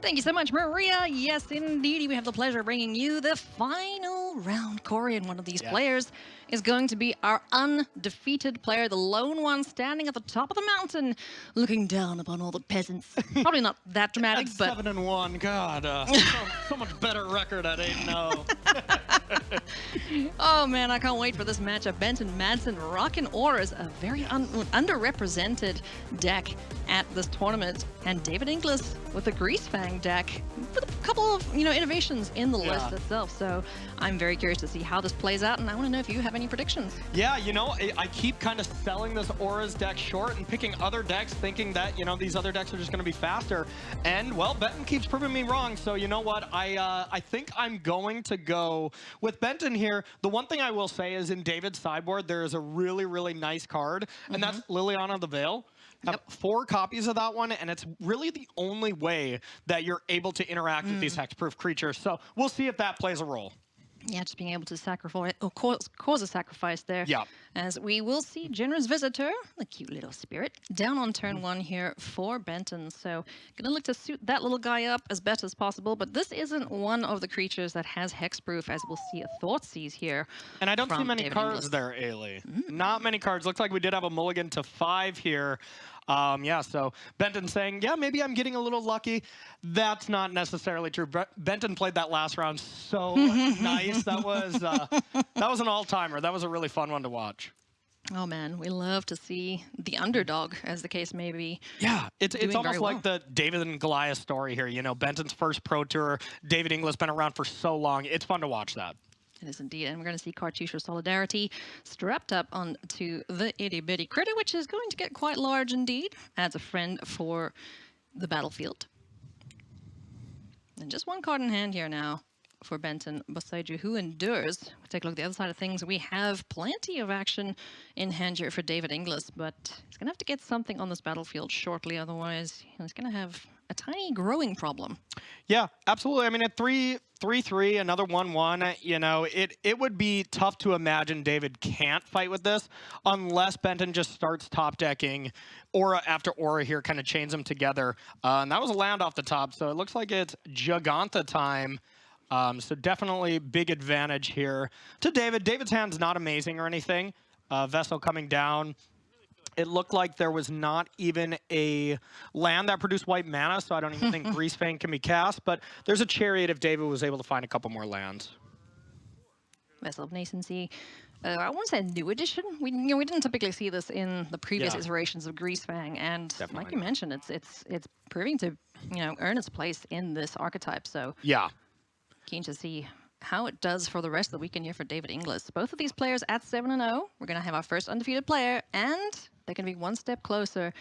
Thank you so much, Maria. Yes, indeed, we have the pleasure of bringing you the final round. Corey, and one of these players is going to be our undefeated player, the lone one standing at the top of the mountain, looking down upon all the peasants. Probably not that dramatic, but 7-1. God, so much better record at 8-0. oh man, I can't wait for this matchup. Benton Madsen rocking auras, a very underrepresented deck at this tournament, and David Inglis with the Greasefang deck with a couple of innovations in the list itself. So I'm very curious to see how this plays out, and I want to know if you have any predictions. Yeah, I keep kind of selling this Auras deck short and picking other decks, thinking that these other decks are just going to be faster. And well, Benton keeps proving me wrong. So you know what? I think I'm going to go with Benton here. The one thing I will say is in David's sideboard, there is a really, really nice card, and that's Liliana the Veil. Have 4 copies of that one, and it's really the only way that you're able to interact with these hexproof creatures. So we'll see if that plays a role. Yeah, just being able to sacrifice, or cause a sacrifice there. Yeah. As we will see Generous Visitor, the cute little spirit, down on turn 1 here for Benton. So gonna look to suit that little guy up as best as possible, but this isn't one of the creatures that has hexproof, as we'll see a Thoughtseize here. And I don't see many cards there, Ailey. Not many cards. Looks like we did have a mulligan to 5 here. Yeah, so Benton saying, yeah, maybe I'm getting a little lucky. That's not necessarily true. Benton played that last round so nice. That was an all-timer. That was a really fun one to watch. Oh man, we love to see the underdog, as the case may be. Yeah, it's almost like the David and Goliath story here. Benton's first Pro Tour. David Inglis been around for so long. It's fun to watch that. It is indeed, and we're going to see Cartouche Solidarity strapped up onto the itty-bitty critter, which is going to get quite large indeed. Adds a friend for the battlefield. And just one card in hand here now for Benton beside you, who endures. We'll take a look at the other side of things. We have plenty of action in hand here for David Inglis, but he's going to have to get something on this battlefield shortly, otherwise he's going to have a tiny growing problem. Yeah, absolutely. I mean, at 3-3, another 1-1, it would be tough to imagine David can't fight with this unless Benton just starts top decking Aura after Aura here, kind of chains them together. And that was a land off the top, so it looks like it's Giganta time. So definitely big advantage here to David. David's hand's not amazing or anything. Vessel coming down. It looked like there was not even a land that produced white mana, so I don't even think Greasefang can be cast, but there's a chariot if David was able to find a couple more lands. Vessel of Nascency. I won't say a new edition. We didn't typically see this in the previous iterations of Greasefang, and like you mentioned, it's proving to earn its place in this archetype. So yeah, keen to see how it does for the rest of the weekend here for David Inglis. Both of these players at 7-0. We're going to have our first undefeated player, and they're going to be one step closer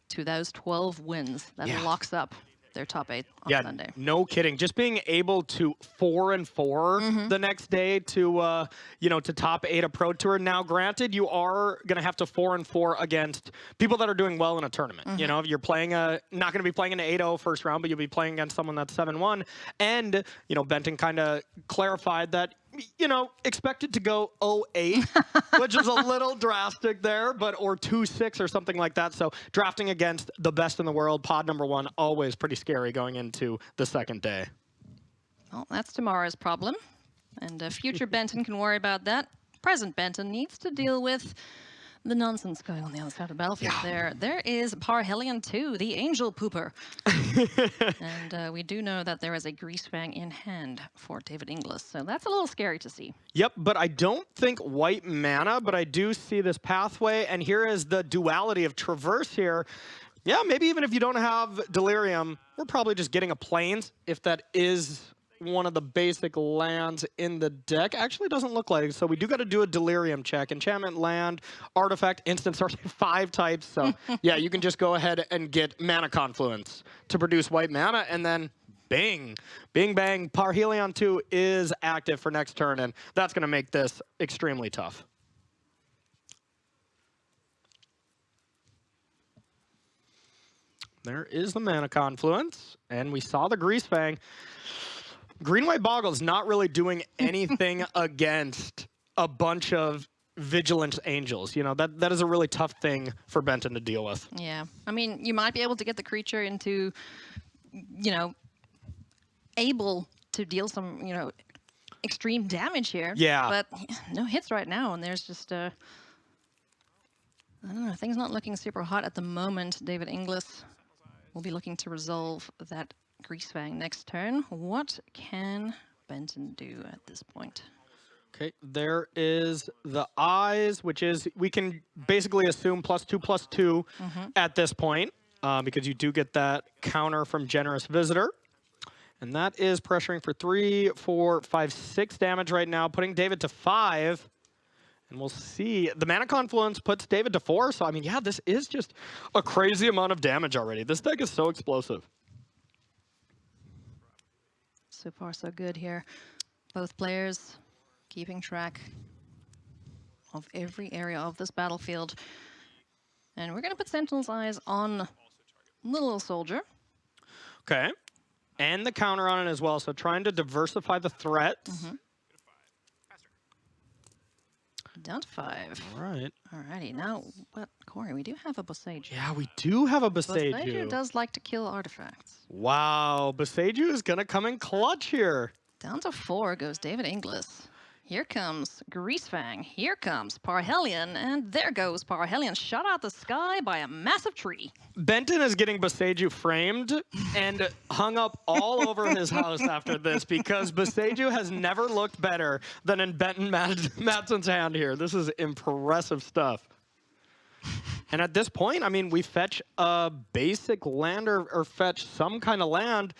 to those 12 wins that locks up their top 8 on Sunday. No kidding. Just being able to 4-4 the next day to to top 8 a Pro Tour. Now, granted, you are going to have to 4-4 against people that are doing well in a tournament. If you're playing not going to be playing an 8-0 first round, but you'll be playing against someone that's 7-1. And Benton kind of clarified that expected to go 0-8, which is a little drastic there, or 2-6 or something like that. So drafting against the best in the world, pod number 1, always pretty scary going into the second day. Well, that's tomorrow's problem, and future Benton can worry about that. Present Benton needs to deal with the nonsense going on the other side of the battlefield. There is Parhelion 2, the Angel Pooper. And we do know that there is a Greasefang in hand for David Inglis, so that's a little scary to see. Yep, but I don't think white mana, but I do see this pathway, and here is the duality of Traverse here. Yeah, maybe even if you don't have Delirium, we're probably just getting a Plains, if that is one of the basic lands in the deck. Actually doesn't look like it, so we do got to do a Delirium check. Enchantment, land, artifact, instant source, 5 types. So yeah, you can just go ahead and get Mana Confluence to produce white mana, and then bing, bing, bang, Parhelion 2 is active for next turn, and that's going to make this extremely tough. There is the Mana Confluence, and we saw the Greasefang. Green-White Boggle's not really doing anything against a bunch of Vigilant Angels. That is a really tough thing for Benton to deal with. Yeah. I mean, you might be able to get the creature into, able to deal some, extreme damage here. Yeah. But no hits right now, and there's just I don't know, things not looking super hot at the moment. David Inglis will be looking to resolve that Greasefang next turn. What can Benton do at this point? Okay, there is the eyes, which is, we can basically assume +2/+2 at this point, because you do get that counter from Generous Visitor. And that is pressuring for 3, 4, 5, 6 damage right now, putting David to 5. And we'll see. The Mana Confluence puts David to 4, so I mean, yeah, this is just a crazy amount of damage already. This deck is so explosive. So far, so good here. Both players keeping track of every area of this battlefield. And we're going to put Sentinel's Eyes on the little soldier. Okay. And the counter on it as well, so trying to diversify the threats. Down to 5. All right. Alrighty, now, what, Corey, we do have a Boseiju. Yeah, we do have a Boseiju. Boseiju does like to kill artifacts. Wow, Boseiju is going to come in clutch here. Down to 4 goes David Inglis. Here comes Greasefang. Here comes Parhelion. And there goes Parhelion, shot out the sky by a massive tree. Benton is getting Boseiju framed and hung up all over his house after this, because Boseiju has never looked better than in Benton Madsen's hand here. This is impressive stuff. And at this point, I mean, we fetch a basic land or fetch some kind of land.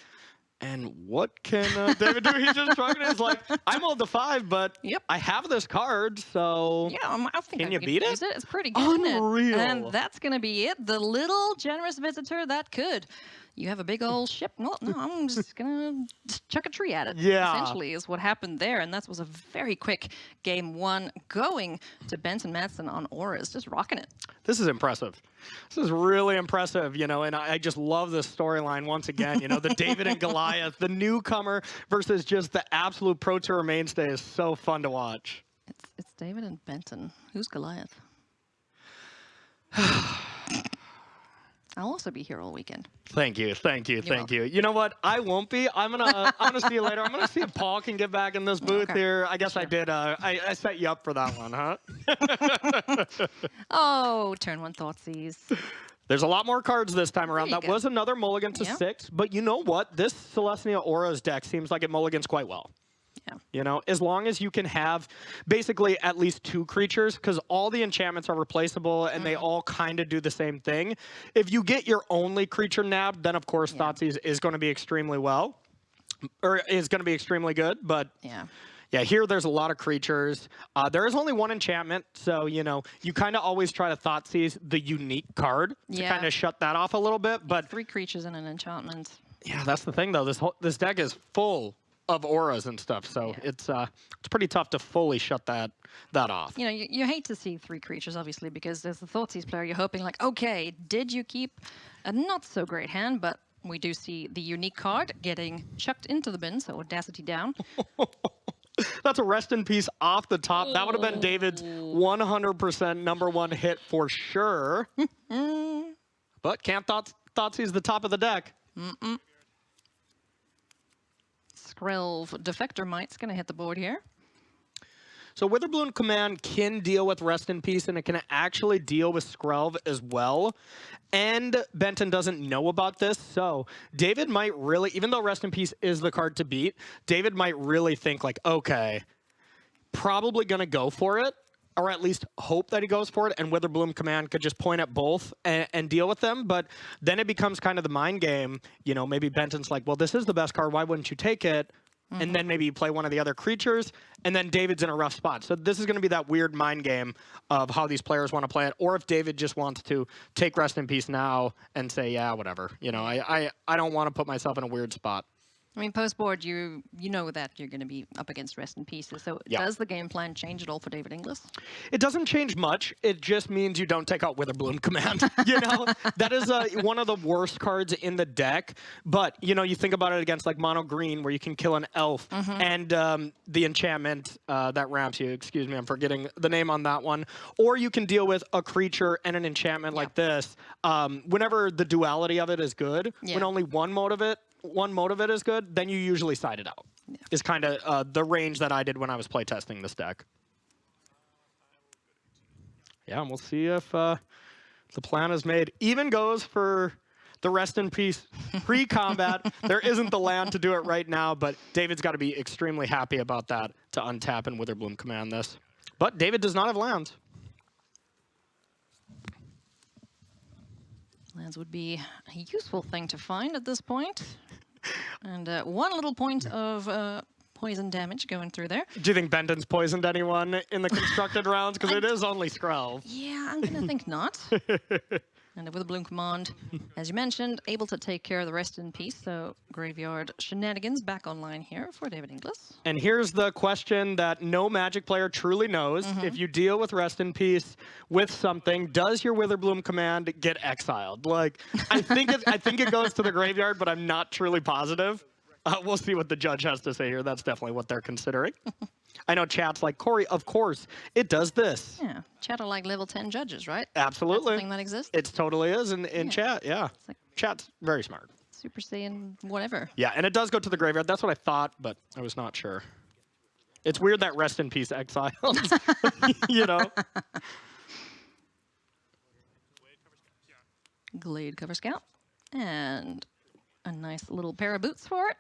And what can David do? He's just shrugging. He's like, I'm on the 5, but I have this card, so yeah, I think can you could beat use it? It's pretty good. Unreal. And that's going to be it. The little generous visitor that could. You have a big old ship. Well, no, I'm just going to chuck a tree at it. Yeah. Essentially is what happened there. And that was a very quick game 1 going to Benton Madsen on Auras, just rocking it. This is impressive. This is really impressive, and I just love this storyline once again. The David and Goliath, the newcomer versus just the absolute Pro Tour mainstay is so fun to watch. It's David and Benton. Who's Goliath? I'll also be here all weekend. Thank you, thank you, thank you. You know what? I won't be. I'm gonna see you later. I'm gonna see if Paul can get back in this booth here. I guess sure. I did. I set you up for that one, huh? Oh, turn 1 Thoughtseize. There's a lot more cards this time around. That was another mulligan to 6, but you know what? This Selesyna Auras deck seems like it mulligans quite well. Yeah. As long as you can have basically at least 2 creatures, because all the enchantments are replaceable and they all kind of do the same thing. If you get your only creature nabbed, then of course Thoughtseize is going to be extremely is going to be extremely good. But yeah, here there's a lot of creatures. There is only 1 enchantment, so you kind of always try to Thoughtseize the unique card to kind of shut that off a little bit. But 3 creatures and an enchantment. Yeah, that's the thing though. This deck is full of auras and stuff, so it's pretty tough to fully shut that off. You hate to see 3 creatures, obviously, because as the Thoughtseize player, you're hoping like, okay, did you keep a not so great hand? But we do see the unique card getting chucked into the bin, so Audacity down. That's a rest in peace off the top. That would have been David's 100% #1 hit for sure. But can't Thoughtseize the top of the deck. Skrelv Defector Mite's going to hit the board here. So Witherbloom Command can deal with Rest in Peace, and it can actually deal with Skrelv as well. And Benton doesn't know about this, so David might really, even though Rest in Peace is the card to beat, David might really think like, okay, probably going to go for it, or at least hope that he goes for it, and Witherbloom Command could just point at both and deal with them. But then it becomes kind of the mind game. Maybe Benton's like, well, this is the best card. Why wouldn't you take it? And then maybe you play one of the other creatures, and then David's in a rough spot. So this is going to be that weird mind game of how these players want to play it, or if David just wants to take Rest in Peace now and say, yeah, whatever. I don't want to put myself in a weird spot. I mean, post-board, you know that you're going to be up against Rest in Peace. So does the game plan change at all for David Inglis? It doesn't change much. It just means you don't take out Witherbloom Command. That is one of the worst cards in the deck. But, you think about it against like mono green where you can kill an elf and the enchantment that ramps you. Excuse me, I'm forgetting the name on that one. Or you can deal with a creature and an enchantment like this. Whenever the duality of it is good, when only one mode of it one motivate is good, then you usually side it out. Yeah. Is kind of the range that I did when I was playtesting this deck. Yeah, and we'll see if the plan is made. Even goes for the rest in peace pre-combat. There isn't the land to do it right now, but David's got to be extremely happy about that to untap and Witherbloom command this. But David does not have lands. Lands would be a useful thing to find at this point. And one little point of poison damage going through there. Do you think Benton's poisoned anyone in the constructed rounds? Because it is only Skrell. Yeah, I'm going to think not. And with a Bloom command, as you mentioned, able to take care of the rest in peace. So graveyard shenanigans back online here for David Inglis. And here's the question that no Magic player truly knows. If you deal with rest in peace with something, does your Witherbloom command get exiled? Like, I think it goes to the graveyard, but I'm not truly positive. We'll see what the judge has to say here. That's definitely what they're considering. I know chat's like, Corey, of course, it does this. Yeah, chat are like level 10 judges, right? Absolutely. That's a thing that exists. It totally is in chat, yeah. It's like Chat's very smart. Super Saiyan, whatever. Yeah, and it does go to the graveyard. That's what I thought, but I was not sure. It's weird that rest in peace exiles, you know? Glade cover scout. And a nice little pair of boots for it.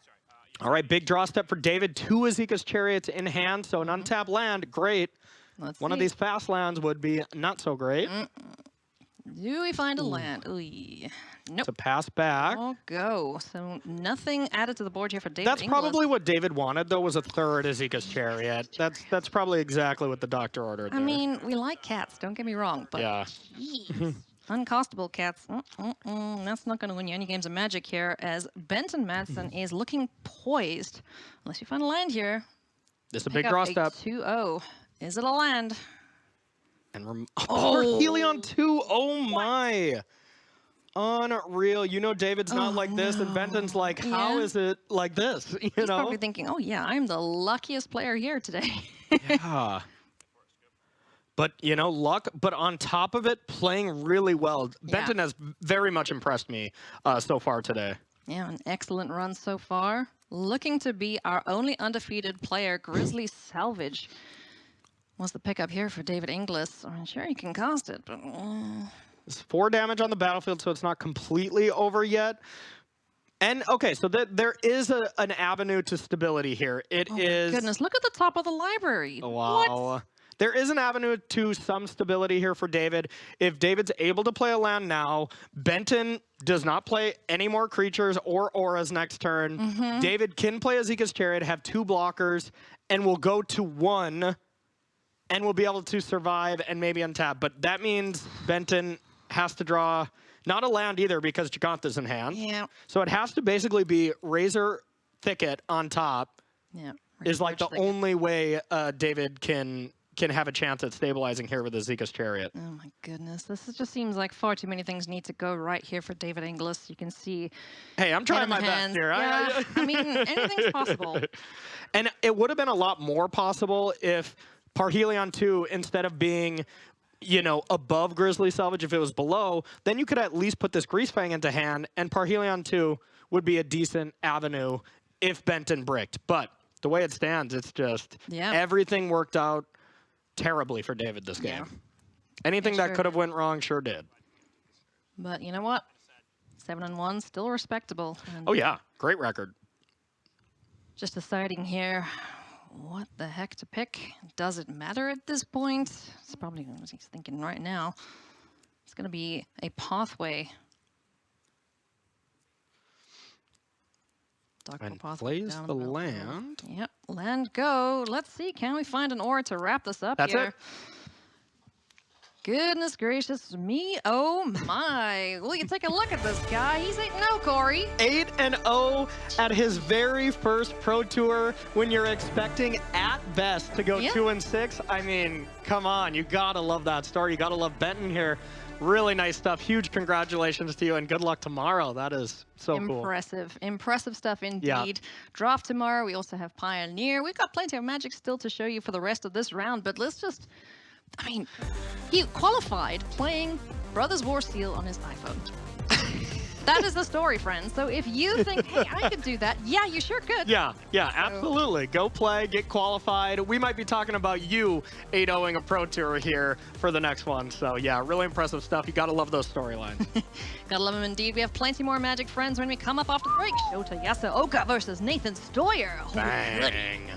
All right, big draw step for David. 2 Yasooka's Chariots in hand, so an untapped land, great. One of these fast lands would be not so great. Do we find a land? Ooh. Nope. To pass back. I'll go. So nothing added to the board here for David That's Inglis. probably what David wanted, though, was a third Yasooka's Chariot. That's probably exactly what the doctor ordered there. I mean, we like cats, don't get me wrong, but Yeah. jeez. Uncostable cats. That's not going to win you any games of Magic here, as Benton Madsen is looking poised. Unless you find a land here. This is a big draw step. 2-0. Is it a land? And Helion 2, oh my. Unreal. You know David's not like this, and Benton's like, how is it like this? You He's know? probably thinking, oh yeah, I'm the luckiest player here today. Yeah. But, you know, luck, but on top of it, playing really well. Yeah. Benton has very much impressed me so far today. Yeah, an excellent run so far. Looking to be our only undefeated player. Grizzly Salvage was the pickup here for David Inglis. I'm sure he can cast it, but... It's 4 damage on the battlefield, so it's not completely over yet. And, okay, so there is an avenue to stability here. It is... My goodness, look at the top of the library. Wow. What? There is an avenue to some stability here for David. If David's able to play a land now, Benton does not play any more creatures or auras next turn. David can play Yasooka's Chariot, have 2 blockers, and will go to 1, and will be able to survive and maybe untap. But that means Benton has to draw not a land either because Gigantha's in hand. Yeah. So it has to basically be Razor Thicket on top. Yeah. Is like the only way David can have a chance at stabilizing here with the Yasooka's Chariot. Oh my goodness, just seems like far too many things need to go right here for David Inglis. You can see. Hey, I'm trying my best here. Yeah, I mean, anything's possible. And it would have been a lot more possible if Parhelion 2, instead of being, you know, above Grizzly Salvage, if it was below, then you could at least put this Greasefang into hand, and Parhelion 2 would be a decent avenue if Benton bricked. But the way it stands, it's just everything worked out terribly for David this game. Anything that could have went wrong sure did. But you know what? 7-1, still respectable. And oh yeah, great record. Just deciding here what the heck to pick. Does it matter at this point? It's probably what he's thinking right now. It's going to be a pathway. And plays the land. Yep, land go. Let's see, can we find an aura to wrap this up That's here? it. Goodness gracious me, oh my. Well, you take a look at this guy. He's 8-0, Corey. 8-0 at his very first Pro Tour when you're expecting at best to go 2-6. I mean, come on, you gotta love that start. You gotta love Benton here. Really nice stuff. Huge congratulations to you and good luck tomorrow. That is so cool. Impressive. Impressive stuff indeed. Yeah. Draft tomorrow. We also have Pioneer. We've got plenty of Magic still to show you for the rest of this round, but let's just, I mean, he qualified playing Brothers War Steel on his iPhone. That is the story, friends. So if you think, hey, I could do that, yeah, you sure could. Yeah, absolutely. Go play, get qualified. We might be talking about you 8-0ing a Pro Tour here for the next one. So yeah, really impressive stuff. You gotta love those storylines. Gotta love them indeed. We have plenty more Magic friends when we come up after the break. Shota Yasooka versus Nathan Steuer. Bang.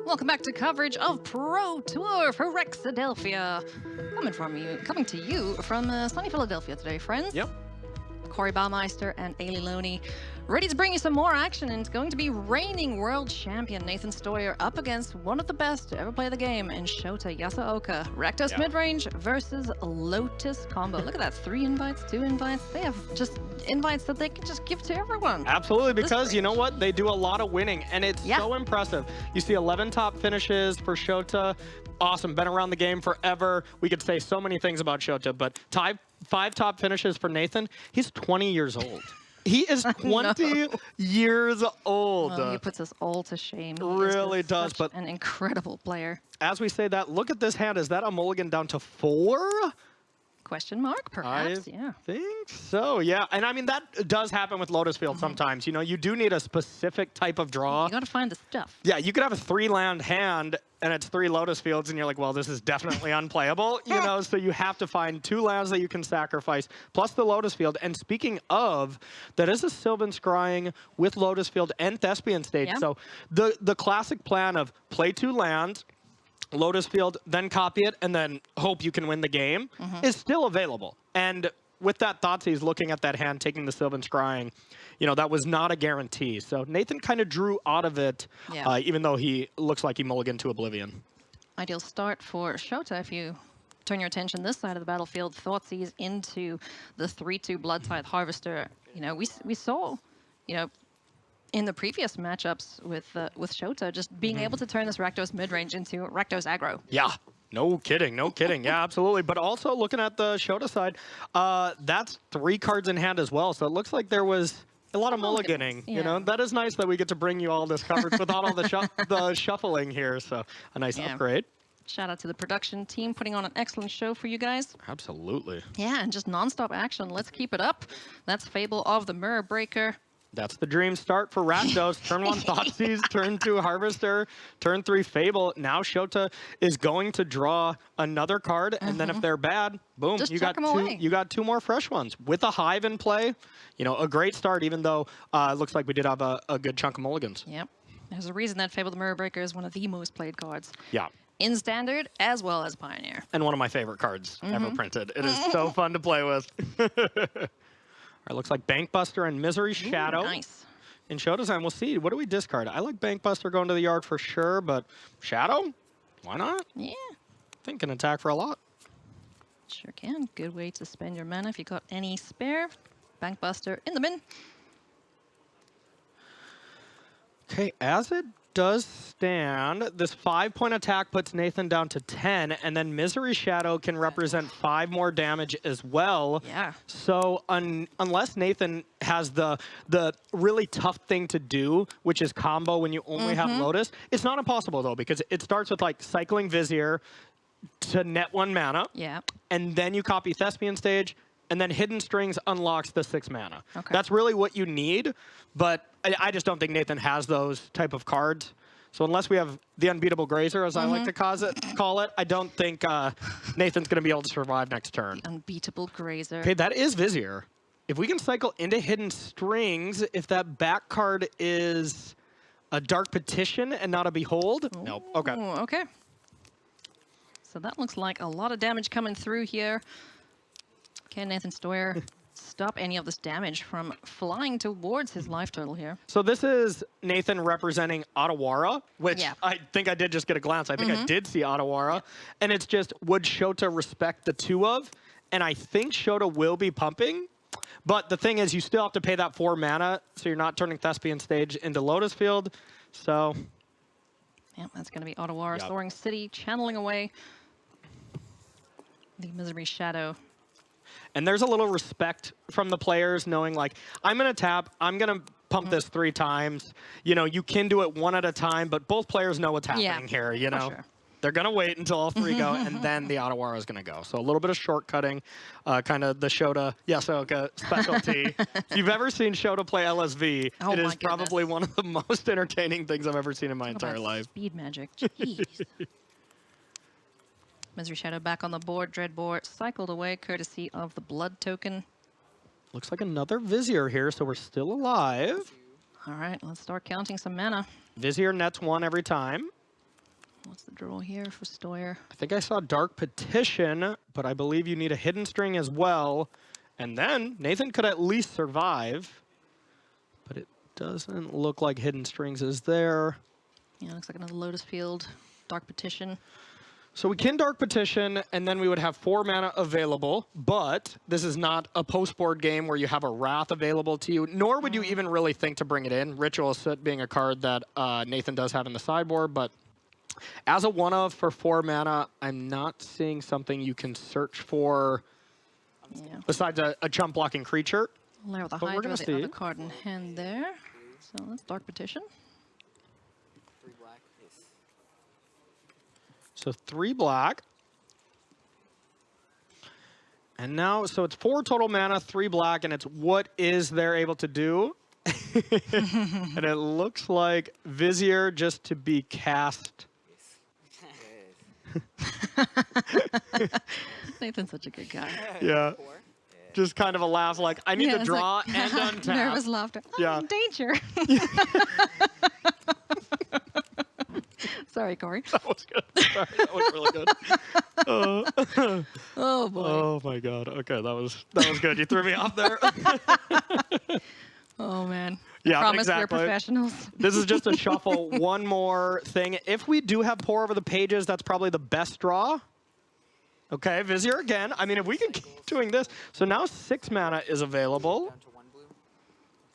Welcome back to coverage of Pro Tour Phyrexia. Coming to you from sunny Philadelphia today, friends. Yep. Corey Baumeister and Ailey Loney, ready to bring you some more action, and it's going to be reigning world champion Nathan Steuer up against one of the best to ever play the game in Shota Yasooka. Rakdos Midrange versus Lotus combo. Look at that, 3 invites, 2 invites. They have just invites that they can just give to everyone. Absolutely, because you know what? They do a lot of winning, and it's so impressive. You see 11 top finishes for Shota. Awesome, been around the game forever. We could say so many things about Shota, but 5 top finishes for Nathan. He's 20 years old. He is 20 years old. Well, he puts us all to shame. He really does, but an incredible player. As we say that, look at this hand. Is that a mulligan down to 4? Question mark, perhaps, I think so, yeah. And I mean, that does happen with Lotus Field sometimes. You know, you do need a specific type of draw. You got to find the stuff. Yeah, you could have a 3-land hand, and it's 3 Lotus Fields, and you're like, well, this is definitely unplayable. You know, so you have to find 2 lands that you can sacrifice, plus the Lotus Field. And speaking of, that is a Sylvan Scrying with Lotus Field and Thespian Stage. So the classic plan of play 2 lands, Lotus Field, then copy it, and then hope you can win the game is still available. And with that Thoughtseize looking at that hand, taking the Sylvan Scrying, you know, that was not a guarantee. So Nathan kind of drew out of it, even though he looks like he mulliganed to Oblivion. Ideal start for Shota if you turn your attention this side of the battlefield. Thoughtseize into the 3/2 Bloodtithe Harvester. You know, we saw, you know, in the previous matchups with Shota, just being able to turn this Rakdos midrange into Rakdos aggro. Yeah, no kidding, no kidding. Yeah, absolutely. But also looking at the Shota side, that's 3 cards in hand as well. So it looks like there was a lot of mulliganing. You know, that is nice that we get to bring you all this coverage without all the shuffling here. So a nice upgrade. Shout out to the production team putting on an excellent show for you guys. Absolutely. Yeah, and just nonstop action. Let's keep it up. That's Fable of the Mirror Breaker. That's the dream start for Rakdos. Turn 1 Thoughtseize, turn 2 Harvester, turn 3 Fable. Now Shota is going to draw another card, and then if they're bad, boom, Just you chuck got 'em two. away. You got 2 more fresh ones with a Hive in play. You know, a great start. Even though it looks like we did have a good chunk of mulligans. Yep. There's a reason that Fable the Mirror Breaker is one of the most played cards Yeah. in Standard as well as Pioneer. And one of my favorite cards ever printed. It is so fun to play with. All right, looks like Bankbuster and Misery Shadow. Nice. In Shota's hand, we'll see. What do we discard? I like Bankbuster going to the yard for sure, but Shadow? Why not? Yeah. I think can attack for a lot. Sure can. Good way to spend your mana if you got any spare. Bankbuster in the bin. Okay, as it does stand, this 5-point attack puts Nathan down to 10, and then Misery Shadow can represent 5 more damage as well. Yeah. So unless Nathan has the really tough thing to do, which is combo when you only have Lotus, it's not impossible though, because it starts with like cycling Vizier to net 1 mana, Yeah. and then you copy Thespian Stage, and then Hidden Strings unlocks the 6 mana. Okay. That's really what you need, but I just don't think Nathan has those type of cards. So unless we have the Unbeatable Grazer, as I like to call it, I don't think Nathan's going to be able to survive next turn. Unbeatable Grazer. Okay, that is Vizier. If we can cycle into Hidden Strings, if that back card is a Dark Petition and not a Behold, nope. Okay. Ooh, okay. So that looks like a lot of damage coming through here. Can Nathan Steuer stop any of this damage from flying towards his life total here? So this is Nathan representing Otawara, which Yeah. I think I did just get a glance. I think I did see Otawara. And it's just, would Shota respect the 2 of? And I think Shota will be pumping. But the thing is, you still have to pay that 4 mana, so you're not turning Thespian Stage into Lotus Field. So, Yeah, that's going to be Otawara, Yep. Soaring City, channeling away the Misery Shadow. and there's a little respect from the players knowing, like, I'm going to tap, I'm going to pump this 3 times. You know, you can do it 1 at a time, but both players know what's happening here, you know? Sure. They're going to wait until all 3 go, and then the Otawara is going to go. So a little bit of shortcutting, kind of the Shota Yasooka specialty. If you've ever seen Shota play LSV, Oh it my is probably goodness. one of the most entertaining things I've ever seen in my Talk entire about life. Speed magic. Jeez. Misery Shadow back on the board. Dreadbore cycled away courtesy of the blood token. Looks like another Vizier here, so we're still alive. All right, let's start counting some mana. Vizier nets 1 every time. What's the draw here for Steuer? I think I saw Dark Petition, but I believe you need a Hidden String as well. And then Nathan could at least survive, but it doesn't look like Hidden Strings is there. Yeah, looks like another Lotus Field. Dark Petition. So we can Dark Petition, and then we would have 4 mana available, but this is not a post-board game where you have a Wrath available to you, nor would you even really think to bring it in. Ritual Soot being a card that Nathan does have in the sideboard, but as a one-of for 4 mana, I'm not seeing something you can search for Yeah. besides a chump-blocking creature. Lair of the But we're Hydra, gonna the see. other card in hand there. So that's Dark Petition. 3 black. Yes. So 3 black. And now, so it's 4 total mana, 3 black, and it's what is they're able to do. And it looks like Vizier just to be cast. Nathan's such a good guy. Yeah. 4. Just kind of a laugh like, I need Yeah, to it's draw like, and untap. Nervous laughter. I'm Yeah. in danger. Sorry, Corey. That was good. Sorry, that was really good. Oh, boy. Oh my god. Okay, that was good. You threw me off there. Oh, man. Yeah, I promise exactly. we're professionals. This is just a shuffle. One more thing. If we do have Pour Over the Pages, that's probably the best draw. Okay, Vizier again. I mean, if we can keep doing this. So now 6 mana is available. Down to 1 blue.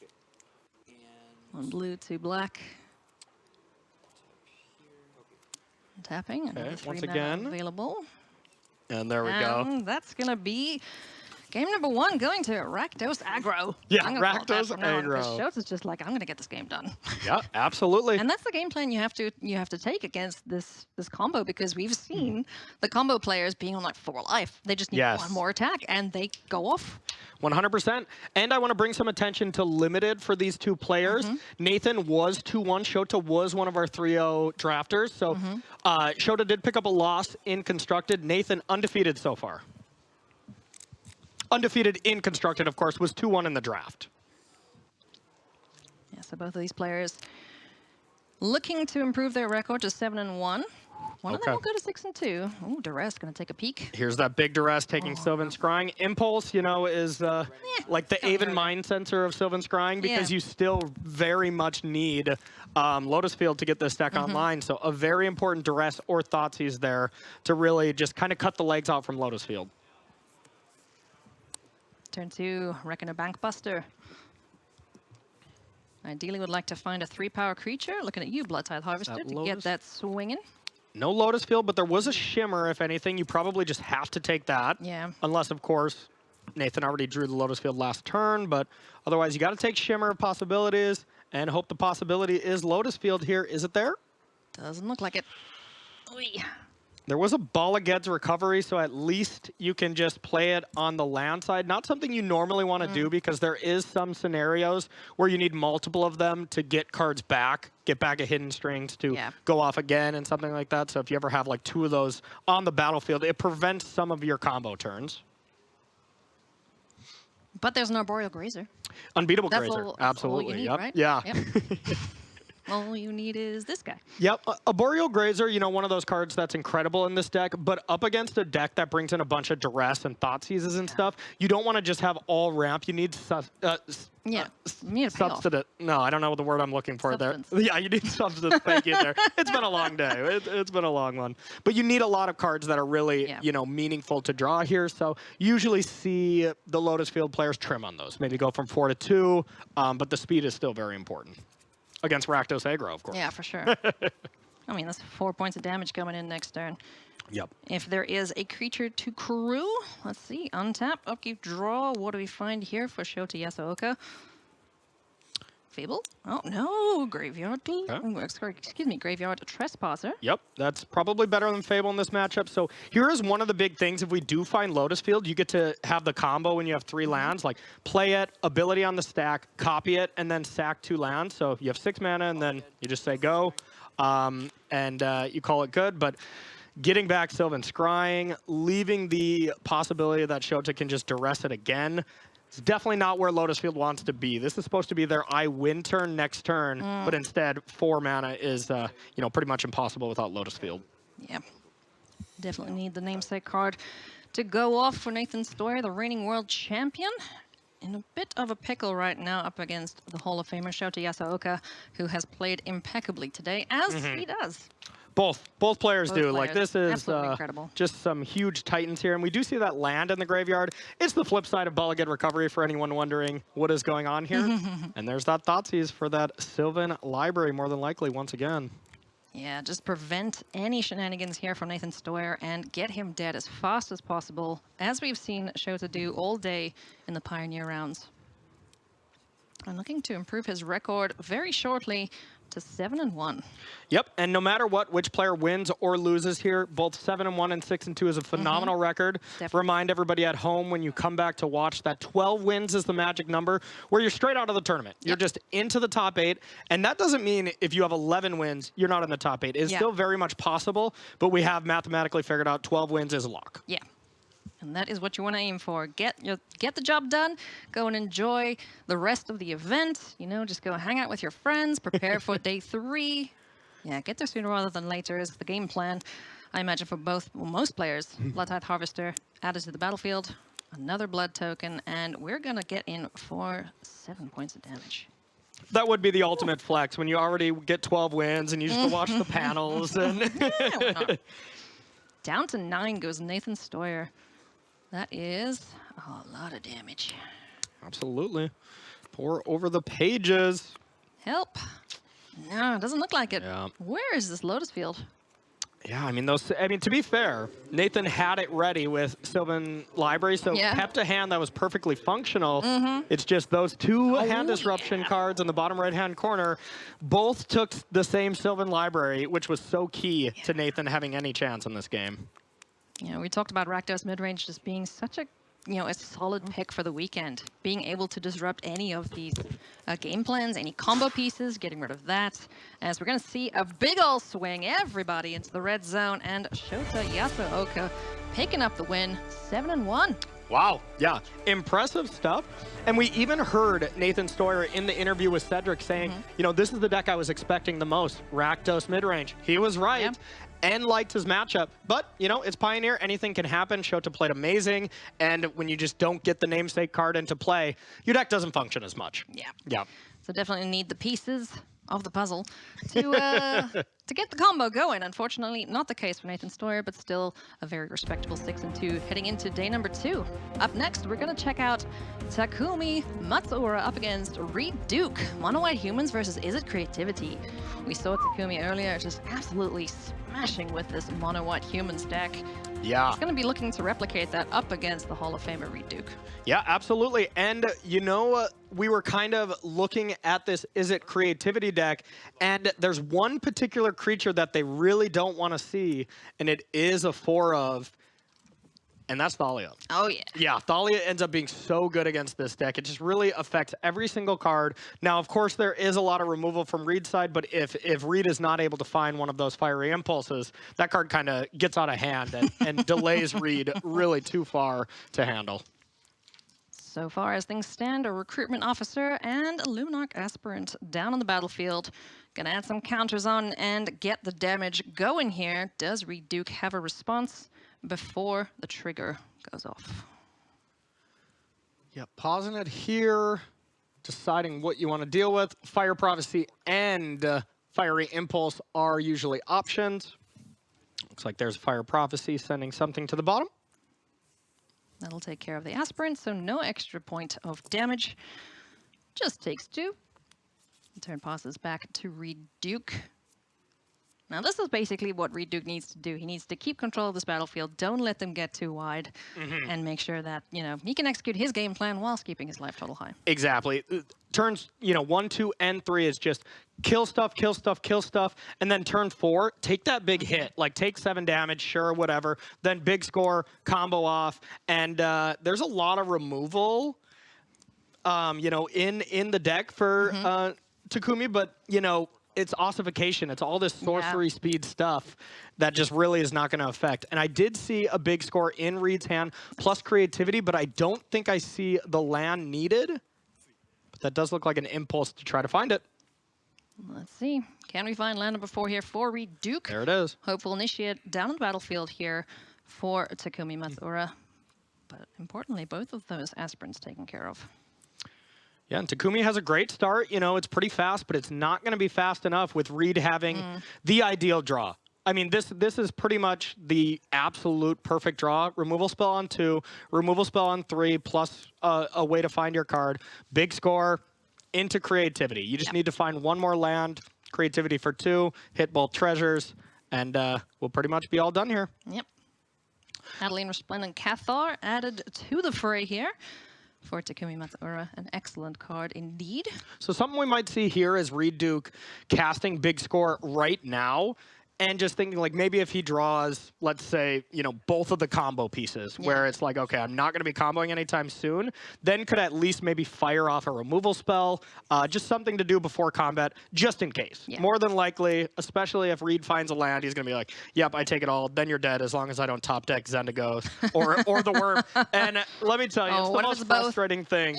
Okay. And 1 blue, 2 black. Tapping. Another Okay, 3 once mana again. available. And there we go. And that's going to be Game number 1 going to Rakdos aggro. Yeah, I'm gonna call it that Rakdos from now on, 'cause aggro. Shota's just like, I'm going to get this game done. Yeah, absolutely. And that's the game plan you have to take against this combo, because we've seen the combo players being on like 4 life. They just need Yes. 1 more attack and they go off. 100%. And I want to bring some attention to limited for these 2 players. Nathan was 2-1. Shota was one of our 3-0 drafters. So Shota did pick up a loss in Constructed. Nathan undefeated so far. Undefeated in Constructed, of course, was 2-1 in the draft. Yeah, so both of these players looking to improve their record to 7-1. One of them will go to 6-2. Ooh, Duress going to take a peek. Here's that big Duress taking Sylvan Scrying. Impulse, you know, is like the Aven Mind Sensor of Sylvan Scrying, because you still very much need Lotus Field to get this deck online. So a very important Duress or Thoughtseize there to really just kind of cut the legs out from Lotus Field. Turn 2, reckon a Bank Buster. Ideally would like to find a 3-power creature. Looking at you, Blood-Tithe Harvester, to Lotus? get that swinging. No Lotus Field, but there was a Shimmer, if anything. You probably just have to take that. Yeah. Unless, of course, Nathan already drew the Lotus Field last turn. But otherwise, you got to take Shimmer of possibilities and hope the possibility is Lotus Field here. Is it there? Doesn't look like it. Oy. There was a Bala Ged's recovery, so at least you can just play it on the land side. Not something you normally want to do, because there is some scenarios where you need multiple of them to get cards back, get back a Hidden Strings to go off again and something like that. So if you ever have like 2 of those on the battlefield, it prevents some of your combo turns. But there's an Arboreal Grazer. Unbeatable That's Grazer, all absolutely. you need, Yep. right? Yeah. Yep. All you need is this guy. Yep, a Boreal Grazer, you know, one of those cards that's incredible in this deck, but up against a deck that brings in a bunch of Duress and Thoughtseizes and stuff, you don't want to just have all ramp. You need You need a payoff. substance. No, I don't know the word I'm looking for Substance. there. Yeah, you need substance. Thank you there. It's been a long day. It's been a long one. But you need a lot of cards that are really, you know, meaningful to draw here. So usually see the Lotus Field players trim on those. Maybe go from 4 to 2, but the speed is still very important. Against Rakdos aggro, of course. Yeah, for sure. I mean, that's 4 points of damage coming in next turn. Yep. If there is a creature to crew, let's see. Untap, upkeep, draw. What do we find here for Shota Yasooka? Fable? Oh, no. Graveyard. Excuse me, Graveyard Trespasser. Yep, that's probably better than Fable in this matchup. So here is one of the big things. If we do find Lotus Field, you get to have the combo when you have 3 lands. Like, play it, ability on the stack, copy it, and then sack 2 lands. So you have 6 mana, and then you just say go, and you call it good. But getting back Sylvan Scrying, leaving the possibility that Shota can just duress it again, it's definitely not where Lotus Field wants to be. This is supposed to be their I win turn next turn, but instead 4 mana is you know, pretty much impossible without Lotus Field. Yeah. Definitely need the namesake card to go off for Nathan Steuer, the reigning world champion. In a bit of a pickle right now up against the Hall of Famer Shota Yasooka, who has played impeccably today, as he does. Both players do. Players. Like, this is Absolutely incredible. just some huge titans here. And we do see that land in the graveyard. It's the flip side of Bala Ged recovery for anyone wondering what is going on here. And there's that Thoughtseize for that Sylvan library, more than likely, once again. Yeah, just prevent any shenanigans here from Nathan Steuer and get him dead as fast as possible, as we've seen Shota do all day in the Pioneer rounds. And looking to improve his record very shortly to 7-1. Yep, and no matter what, which player wins or loses here, both 7-1 and 6-2 is a phenomenal record. Definitely. Remind everybody at home when you come back to watch that 12 wins is the magic number, where you're straight out of the tournament. You're just into the top 8, and that doesn't mean if you have 11 wins, you're not in the top 8. It's still very much possible, but we have mathematically figured out 12 wins is a lock. Yeah. And that is what you want to aim for. Get the job done. Go and enjoy the rest of the event. You know, just go hang out with your friends. Prepare for day 3. Yeah, get there sooner rather than later is the game plan. I imagine for most players. Blood-Tithe Harvester added to the battlefield. Another blood token. And we're going to get in for 7 points of damage. That would be the ultimate flex when you already get 12 wins and you just go watch the panels. And Yeah, why not? Down to 9 goes Nathan Steuer. That is a lot of damage. Absolutely. Pour over the pages. Help. No, it doesn't look like it. Yeah. Where is this Lotus Field? Yeah, I mean, to be fair, Nathan had it ready with Sylvan Library, so kept a hand that was perfectly functional. It's just those two hand disruption cards in the bottom right-hand corner both took the same Sylvan Library, which was so key to Nathan having any chance in this game. Yeah, we talked about Rakdos midrange just being such a a solid pick for the weekend. Being able to disrupt any of these game plans, any combo pieces, getting rid of that. As we're going to see a big ol' swing, everybody into the red zone, and Shota Yasooka picking up the win, 7-1. Wow, yeah, impressive stuff. And we even heard Nathan Steuer in the interview with Cedric saying, this is the deck I was expecting the most, Rakdos midrange. He was right. Yep. And liked his matchup. But, it's Pioneer. Anything can happen. Shota played amazing. And when you just don't get the namesake card into play, your deck doesn't function as much. Yeah. Yeah. So definitely need the pieces of the puzzle to get the combo going. Unfortunately, not the case for Nathan Steuer, but still a very respectable 6-2 heading into day number 2. Up next, we're going to check out Takumi Matsuura up against Reid Duke. Mono White Humans versus Izzet Creativity. We saw Takumi earlier just absolutely smashing with this Mono White Humans deck. Yeah. He's going to be looking to replicate that up against the Hall of Famer Reid Duke. Yeah, absolutely. And, we were kind of looking at this Izzet Creativity deck, and there's one particular creature that they really don't want to see, and it is a 4 of, and that's Thalia. Oh, yeah. Yeah, Thalia ends up being so good against this deck. It just really affects every single card. Now, of course, there is a lot of removal from Reid's side, but if Reid is not able to find one of those fiery impulses, that card kind of gets out of hand and delays Reid really too far to handle. So far as things stand, a recruitment officer and a Luminarch aspirant down on the battlefield. Gonna add some counters on and get the damage going here. Does Reid Duke have a response before the trigger goes off? Yeah, pausing it here, deciding what you want to deal with. Fire Prophecy and Fiery Impulse are usually options. Looks like there's Fire Prophecy sending something to the bottom. That'll take care of the aspirant, so no extra point of damage. Just takes 2. The turn passes back to Reid Duke. Now this is basically what Reid Duke needs to do. He needs to keep control of this battlefield, don't let them get too wide, and make sure that, he can execute his game plan whilst keeping his life total high. Exactly. Turns, 1, 2, and 3 is just kill stuff, kill stuff, kill stuff, and then turn 4, take that big hit, like take 7 damage, sure, whatever, then big score, combo off, and there's a lot of removal, in the deck for Takumi, but, it's ossification. It's all this sorcery speed stuff that just really is not going to affect. And I did see a big score in Reid's hand, plus creativity, but I don't think I see the land needed. But that does look like an impulse to try to find it. Let's see. Can we find land number 4 here for Reid Duke? There it is. Hopeful initiate down on the battlefield here for Takumi Matsuura. But importantly, both of those aspirants taken care of. Yeah, and Takumi has a great start. It's pretty fast, but it's not going to be fast enough with Reid having the ideal draw. I mean, this is pretty much the absolute perfect draw. Removal spell on 2, removal spell on 3, plus a way to find your card. Big score into creativity. You just need to find one more land, creativity for 2, hit both treasures, and we'll pretty much be all done here. Yep. Adeline Resplendent Cathar added to the fray here. For Takumi Matsuura, an excellent card indeed. So something we might see here is Reid Duke casting big score right now and just thinking like maybe if he draws, let's say, both of the combo pieces where it's like, okay, I'm not going to be comboing anytime soon, then could at least maybe fire off a removal spell, just something to do before combat, just in case. Yeah. More than likely, especially if Reid finds a land, he's going to be like, yep, I take it all, then you're dead as long as I don't top deck Zendigos or the Worm. And let me tell you, it's the most frustrating thing.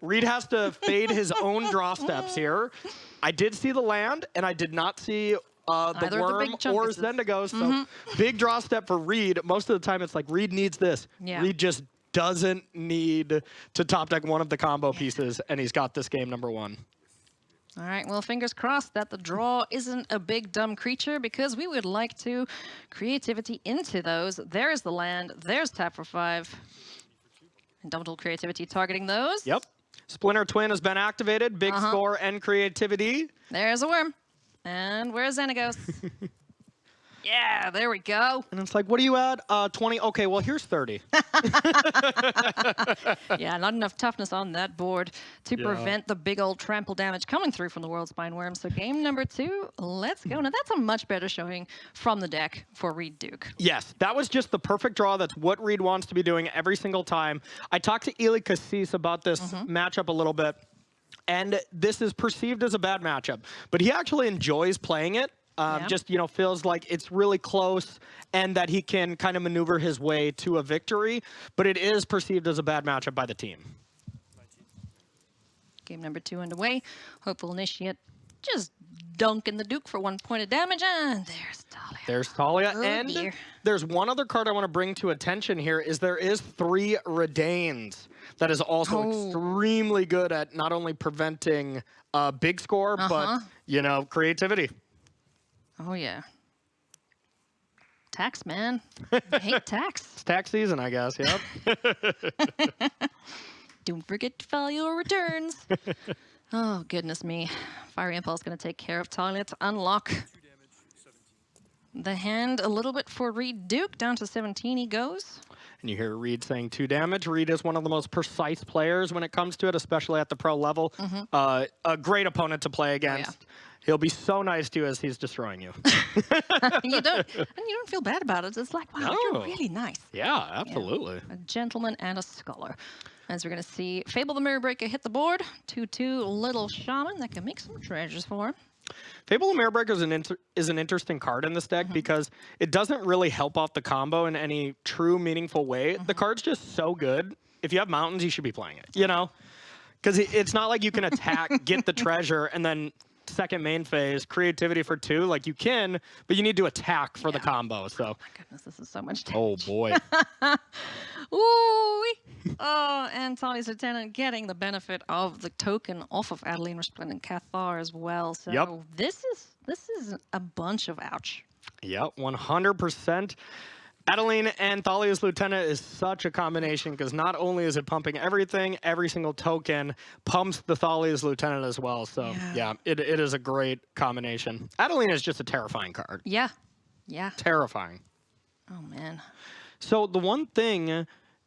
Reid has to fade his own draw steps here. I did see the land, and I did not see the Worm or Zendigos. So big draw step for Reid. Most of the time, it's like Reid needs this. Yeah. Reid just doesn't need to top deck one of the combo pieces, and he's got this game number 1. All right, well, fingers crossed that the draw isn't a big dumb creature because we would like to creativity into those. There's the land. There's tap for 5. And double creativity targeting those. Yep. Splinter Twin has been activated. Big score and creativity. There's a Worm. And where's Xenagos? Yeah, there we go. And it's like, what do you add? 20. Okay, well, here's 30. Yeah, not enough toughness on that board to Yeah. prevent the big old trample damage coming through from the World Spine Worm. So game number 2, let's go. Now that's a much better showing from the deck for Reid Duke. Yes, that was just the perfect draw. That's what Reid wants to be doing every single time. I talked to Eli Cassis about this matchup a little bit, and this is perceived as a bad matchup, but he actually enjoys playing it. Yeah. Just, feels like it's really close and that he can kind of maneuver his way to a victory, but it is perceived as a bad matchup by the team. Game number 2 underway. Hopeful Initiate just dunking the Duke for 1 point of damage, and there's Talia. There's Talia, Oh, and dear. there's one other card I want to bring to attention here, is there is 3 Redains that is also extremely good at not only preventing a big score, but, creativity. Oh, yeah. Tax, man. I hate tax. It's tax season, I guess, yep. Don't forget to file your returns. Oh, goodness me. Fiery Impulse going to take care of Talia to unlock the hand a little bit for Reid Duke. Down to 17 he goes. And you hear Reid saying 2 damage. Reid is one of the most precise players when it comes to it, especially at the pro level. A great opponent to play against. He'll be so nice to you as he's destroying you. You don't feel bad about it. It's like, wow, you're really nice. Yeah, absolutely. A gentleman and a scholar. As we're going to see Fable the Mirror Breaker hit the board. 2/2 Little Shaman that can make some treasures for him. Fable of Mirror Breaker is an interesting card in this deck because it doesn't really help off the combo in any true meaningful way. The card's just so good. If you have mountains, you should be playing it, Because it's not like you can attack, get the treasure, and then second main phase, creativity for 2. Like, you can, but you need to attack for the combo, so. My goodness, this is so much damage. Oh, boy. Ooh. Oh, and Talia's Lieutenant getting the benefit of the token off of Adeline Resplendent Cathar as well. So this is a bunch of ouch. Yep, 100%. Adeline and Thalia's Lieutenant is such a combination because not only is it pumping everything, every single token pumps the Thalia's Lieutenant as well. So, yeah, it is a great combination. Adeline is just a terrifying card. Yeah. Terrifying. Oh, man. So the one thing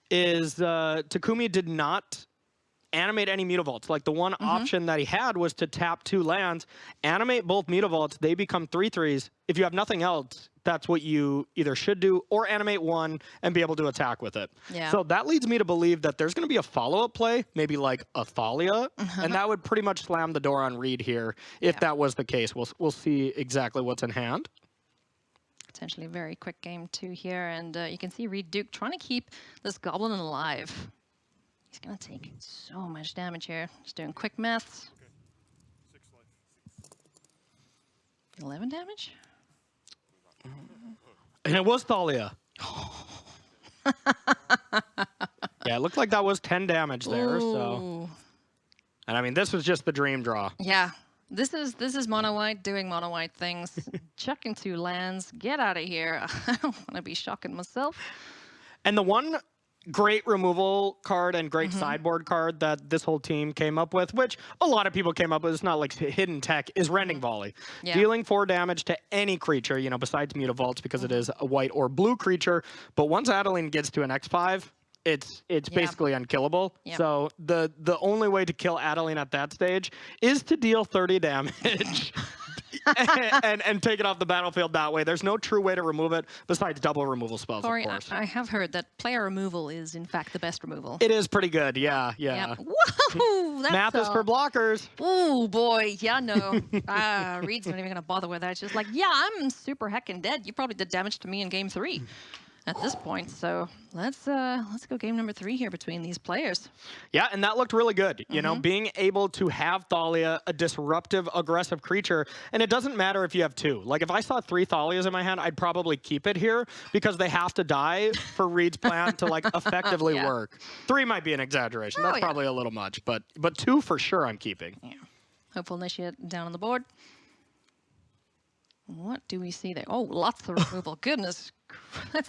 is Takumi did not animate any Mutavaults. Like, the one option that he had was to tap 2 lands, animate both Mutavaults, they become 3/3s. If you have nothing else, that's what you either should do, or animate 1 and be able to attack with it. Yeah. So that leads me to believe that there's going to be a follow-up play, maybe like a Thalia, and that would pretty much slam the door on Reid here if that was the case. We'll see exactly what's in hand. Potentially a very quick game 2 here, and you can see Reid Duke trying to keep this Goblin alive. He's going to take so much damage here. Just doing quick maths. 11 damage? And it was Thalia. Yeah, it looked like that was 10 damage there. So, and I mean, this was just the dream draw. Yeah. This is mono white doing mono white things. Chucking 2 lands. Get out of here. I don't want to be shocking myself. And the one great removal card and great sideboard card that this whole team came up with, which a lot of people came up with, it's not like hidden tech, is Rending Volley. Yeah. Dealing 4 damage to any creature, besides Mutavaults because it is a white or blue creature. But once Adeline gets to an X5, it's basically unkillable. Yep. So the only way to kill Adeline at that stage is to deal 30 damage. and take it off the battlefield that way. There's no true way to remove it besides double removal spells, Corey, of course. I have heard that player removal is, in fact, the best removal. It is pretty good, yeah. Yep. Whoa! That's Math is for blockers. Ooh, boy. Yeah, no. Reid's not even going to bother with that. It's just like, yeah, I'm super heckin' dead. You probably did damage to me in game 3 at this point. So let's go game number 3 here between these players. Yeah, and that looked really good. Being able to have Thalia, a disruptive, aggressive creature, and it doesn't matter if you have 2. Like, if I saw 3 Thalias in my hand, I'd probably keep it here because they have to die for Reid's plan to effectively work. 3 might be an exaggeration. That's probably a little much, but 2 for sure I'm keeping. Yeah. Hopeful Initiate down on the board. What do we see there? Oh, lots of removal. Goodness.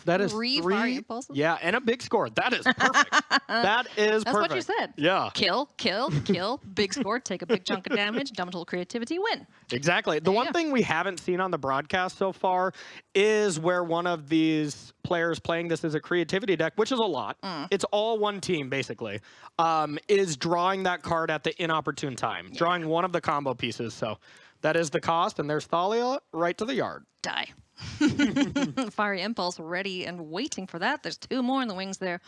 That is three three. fiery impulses? Yeah, and a big score. That is perfect. That is That's perfect. what you said. Yeah. Kill, kill, kill, big score, take a big chunk of damage, dump a little creativity, win. Exactly. The There you one go. thing we haven't seen on the broadcast so far is where one of these players playing this as a creativity deck, which is a lot. It's all one team, basically, is drawing that card at the inopportune time, drawing one of the combo pieces. So that is the cost, and there's Thalia right to the yard. Die. Fiery Impulse ready and waiting for that. There's 2 more in the wings there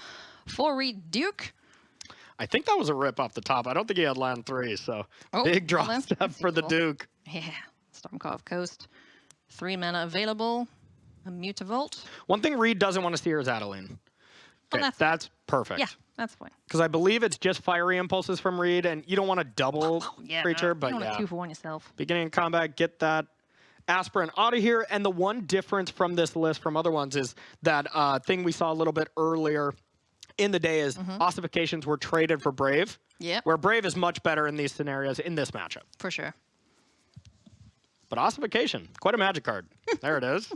for Reid Duke. I think that was a rip off the top. I don't think he had land 3, so Oh, big draw well, that's step for the cool. Duke. Yeah. Stormcove Coast. 3 mana available. A Mutavault. One thing Reid doesn't want to see here is Adeline. Okay, that's- that's perfect. Yeah, that's fine. Because I believe it's just fiery impulses from Reid, and you don't want to double Yeah, creature, no, but you don't yeah. want 2 for 1 yourself. Beginning of combat, get that aspirant out of here. And the one difference from this list from other ones is that thing we saw a little bit earlier in the day is ossifications were traded for Brave, Yep, where Brave is much better in these scenarios in this matchup. for sure. But ossification, quite a magic card. There it is.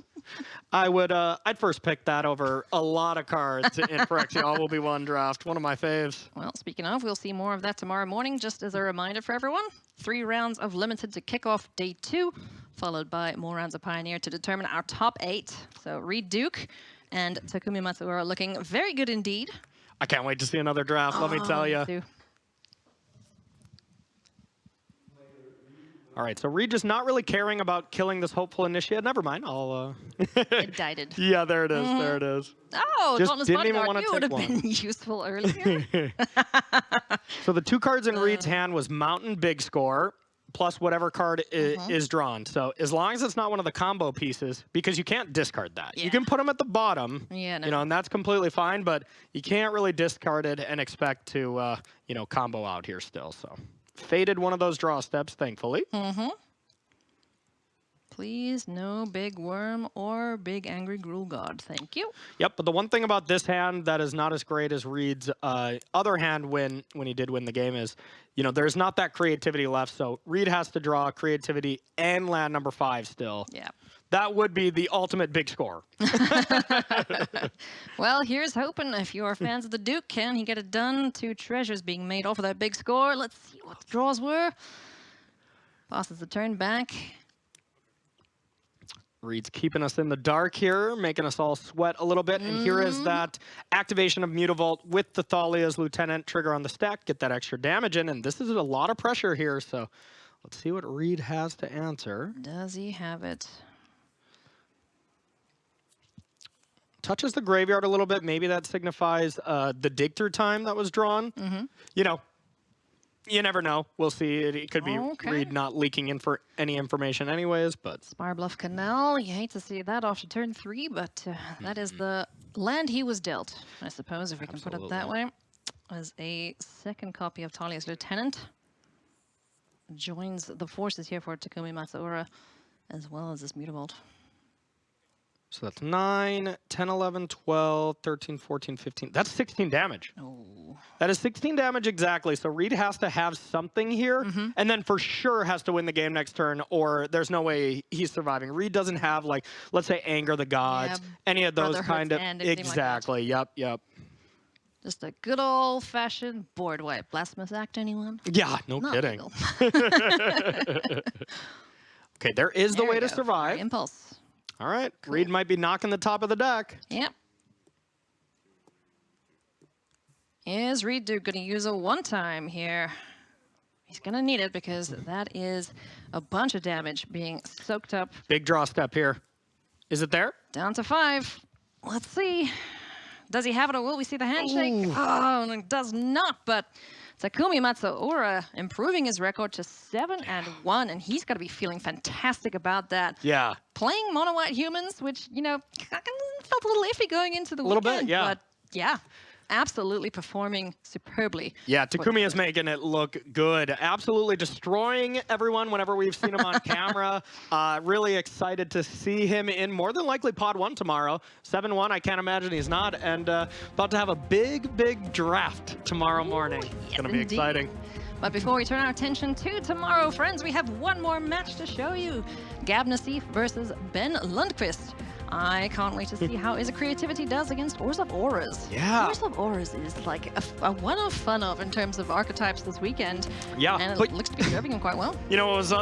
I'd first pick that over a lot of cards in Phyrexia All Will Be One draft. One of my faves. Well, speaking of, we'll see more of that tomorrow morning. Just as a reminder for everyone, 3 rounds of Limited to kick off day 2, followed by more rounds of Pioneer to determine our top 8. So Reid Duke and Takumi Matsuura looking very good indeed. I can't wait to see another draft, let me tell you. Too. All right, so Reid just not really caring about killing this hopeful initiate. Never mind, I'll... It died. Yeah, there it is, there it is. Oh, Just Dauntless didn't even Bodyguard, wanna you would have take one. been useful earlier. So the 2 cards in Reid's hand was Mountain Big Score, plus whatever card is drawn. So as long as it's not one of the combo pieces, because you can't discard that. Yeah. You can put them at the bottom, Yeah, no. you know, and that's completely fine, but you can't really discard it and expect to, you know, combo out here still. So faded one of those draw steps, thankfully. Please, no big worm or big angry gruel god. Thank you. Yep, but the one thing about this hand that is not as great as Reid's other hand when he did win the game is, you know, there's not that creativity left, so Reid has to draw creativity and land number 5 still. Yeah. That would be the ultimate big score. Well, here's hoping if you are fans of the Duke, can he get it done? 2 treasures being made off of that big score. Let's see what the draws were. Passes the turn back. Reid's keeping us in the dark here, making us all sweat a little bit. And here is that activation of Mutavault with the Thalia's Lieutenant trigger on the stack. Get that extra damage in. And this is a lot of pressure here. So let's see what Reid has to answer. Does he have it? Touches the graveyard a little bit. Maybe that signifies the dig through time that was drawn. You know, you never know. We'll see. It could be Okay. Reid not leaking in for any information anyways, but Spirebluff Canal. You hate to see that after turn 3, but that is the land he was dealt, I suppose, if we can put it that way. As a second copy of Thalia's Lieutenant joins the forces here for Takumi Matsuura, as well as this Mutavault. so that's 9, 10, 11, 12, 13, 14, 15. That's 16 damage. Oh. That is 16 damage exactly. So Reid has to have something here, and then for sure has to win the game next turn, or there's no way he's surviving. Reid doesn't have, like, let's say Anger the Gods, Yeah, any of those Brotherhood's kind of... End, anything like that. Exactly, yep. Just a good old-fashioned board wipe. Blasphemous Act, anyone? Yeah, no Not kidding. legal. Okay, there is the There way we to go. survive. Impulse. All right, Reid might be knocking the top of the deck. Yep. Is Reid Duke going to use a one-time here? He's going to need it because that is a bunch of damage being soaked up Big draw step here. Is it there? down to 5. Let's see. Does he have it or will we see the handshake? Oh, no, it does not, but Takumi Matsuura improving his record to 7-1, and he's got to be feeling fantastic about that. Yeah. Playing mono-white humans, which, you know, felt a little iffy going into the A little bit, weekend, yeah. but yeah, absolutely performing superbly. Yeah, Takumi is making it look good. Absolutely destroying everyone whenever we've seen him on camera. Really excited to see him in more than likely Pod 1 tomorrow. 7-1, I can't imagine he's not. And about to have a big draft tomorrow morning. It's yes, going to be indeed. exciting. But before we turn our attention to tomorrow, friends, we have one more match to show you. Nassif versus Ben Lundquist. I can't wait to see how Izzet Creativity does against Orzhov Auras. Yeah. Orzhov Auras is like a one of fun of in terms of archetypes this weekend. Yeah, And but it looks to be serving him quite well. you know what was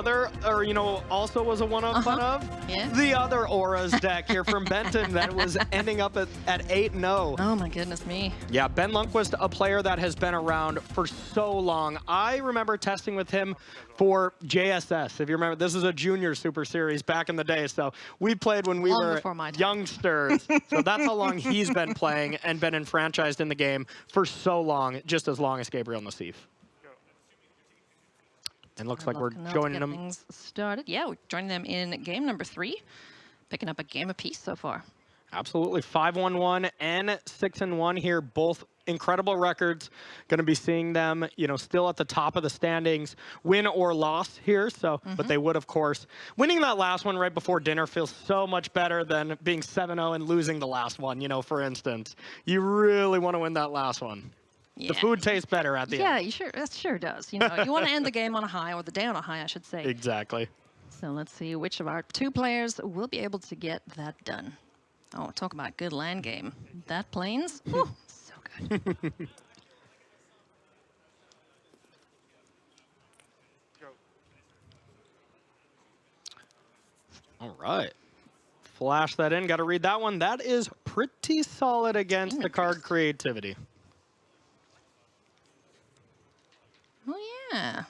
also was a one-of fun of? Yeah. The other Auras deck here from Benton that was ending up at 8-0. Oh my goodness me. Yeah, Ben Lundquist, a player that has been around for so long. I remember testing with him for JSS. If you remember, this is a junior Super Series back in the day. So we played when we Long were before my time. youngsters. So that's how long he's been playing and been enfranchised in the game for so long, just as long as Gabriel Nassif. And looks like we're joining them. Things started. Yeah, we're joining them in game number 3, picking up a game apiece so far. Absolutely. 5-1-1 and 6-1 here. Both incredible records. Going to be seeing them, still at the top of the standings, win or loss here. So, but they would, of course. Winning that last one right before dinner feels so much better than being 7-0 and losing the last one, for instance. You really want to win that last one. Yeah. The food tastes better at the end. Yeah, it sure does. You want to end the game on a high, or the day on a high, I should say. Exactly. So let's see which of our 2 players will be able to get that done. Oh, talk about good land game. That Plains, whew, so good. All right. Flash that in. Got to read that one. That is pretty solid against the card creativity. Oh, yeah.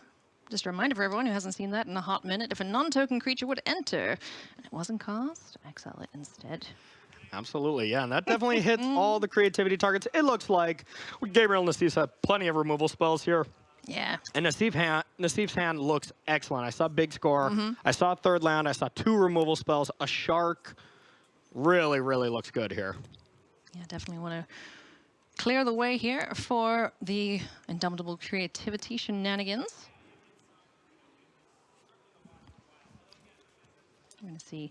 Just a reminder for everyone who hasn't seen that in a hot minute, if a non-token creature would enter and it wasn't cast, exile it instead. Absolutely, yeah, and that definitely hits all the creativity targets. It looks like Gabriel Nassif have plenty of removal spells here. Yeah. And Nassif's hand looks excellent. I saw big score. I saw third land. I saw 2 removal spells. A shark. Really, really looks good here. Yeah, definitely want to clear the way here for the indomitable creativity shenanigans. I'm going to see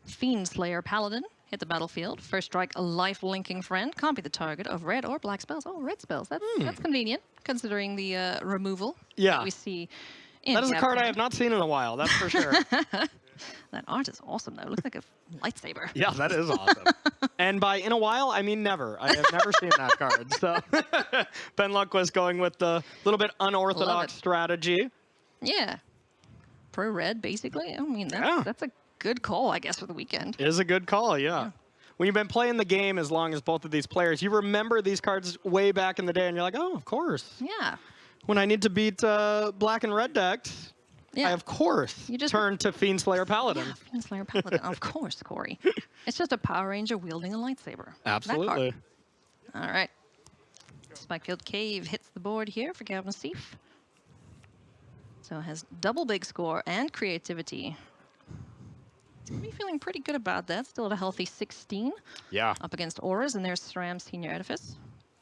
Fiend Slayer Paladin hit the battlefield. First strike, a life-linking friend. Can't be the target of red or black spells. Oh, red spells. That's convenient, considering the removal that we see in That is a card I Gabriel. have not seen in a while, that's for sure. That art is awesome, though. It looks like a lightsaber. Yeah, that is awesome. And by in a while, I mean never. I have never seen that card. So Ben Lundquist going with the little bit unorthodox strategy. Yeah. Pro-red, basically. I mean, that's a good call, I guess, for the weekend. It is a good call, yeah. When you've been playing the game as long as both of these players, you remember these cards way back in the day, and you're like, oh, of course. Yeah. When I need to beat black and red decks, I, of course, turn to Fiend Slayer Paladin. Yeah, Fiend Slayer Paladin, of course, Corey. It's just a Power Ranger wielding a lightsaber. Absolutely. All right. Spikefield Cave hits the board here for Gabriel Nassif. So it has double big score and creativity. He's be feeling pretty good about that. Still at a healthy 16. Yeah. Up against Auras, and there's SRAM Senior Edifice.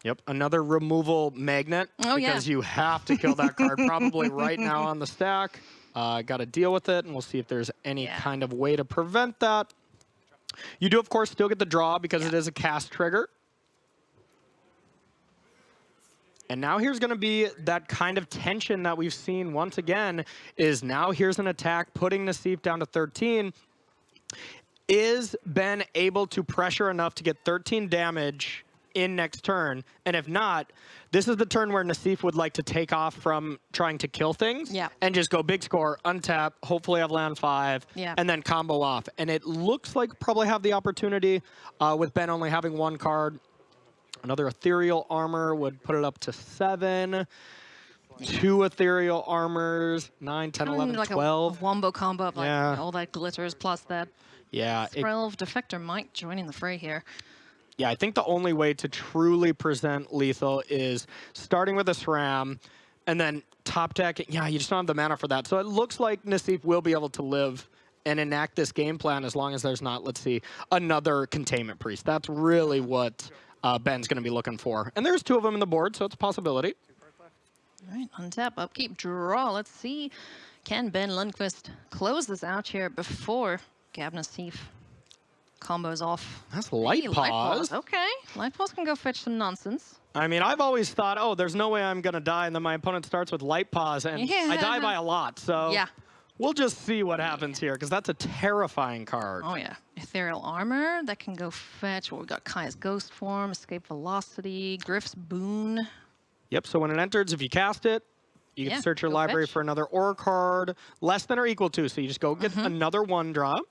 Yep, another removal magnet. Oh, because you have to kill that card probably right now on the stack. Got to deal with it, and we'll see if there's any kind of way to prevent that. You do, of course, still get the draw because it is a cast trigger. And now here's going to be that kind of tension that we've seen once again, is now here's an attack, putting Nassif down to 13. Is Ben able to pressure enough to get 13 damage in next turn? And if not, this is the turn where Nassif would like to take off from trying to kill things and just go big score, untap, hopefully have land 5, and then combo off. And it looks like probably have the opportunity with Ben only having 1 card. Another ethereal armor would put it up to 7. 2 ethereal armors, 9, 10, 11, like 12. A wombo combo of like all that glitters plus that. Yeah. 12 Defector might join in the fray here. Yeah, I think the only way to truly present lethal is starting with a SRAM and then top decking. Yeah, you just don't have the mana for that. So it looks like Nassif will be able to live and enact this game plan as long as there's not, let's see, another Containment Priest. That's really what Ben's going to be looking for. And there's 2 of them in the board, so it's a possibility. All right, untap, upkeep, draw. Let's see. Can Ben Lundquist close this out here before Gabriel Nassif combos off? That's Light Paws. Okay, Light Paws can go fetch some nonsense. I mean, I've always thought, oh, there's no way I'm going to die, and then my opponent starts with Light Paws, and I die by a lot. So We'll just see what happens here, because that's a terrifying card. Oh yeah, ethereal armor that can go fetch. Well, we got Kaya's ghost form, escape velocity, Griff's boon. Yep, so when it enters, if you cast it, you can search your go library fetch. for another aura card less than or equal to, so you just go get another 1-drop.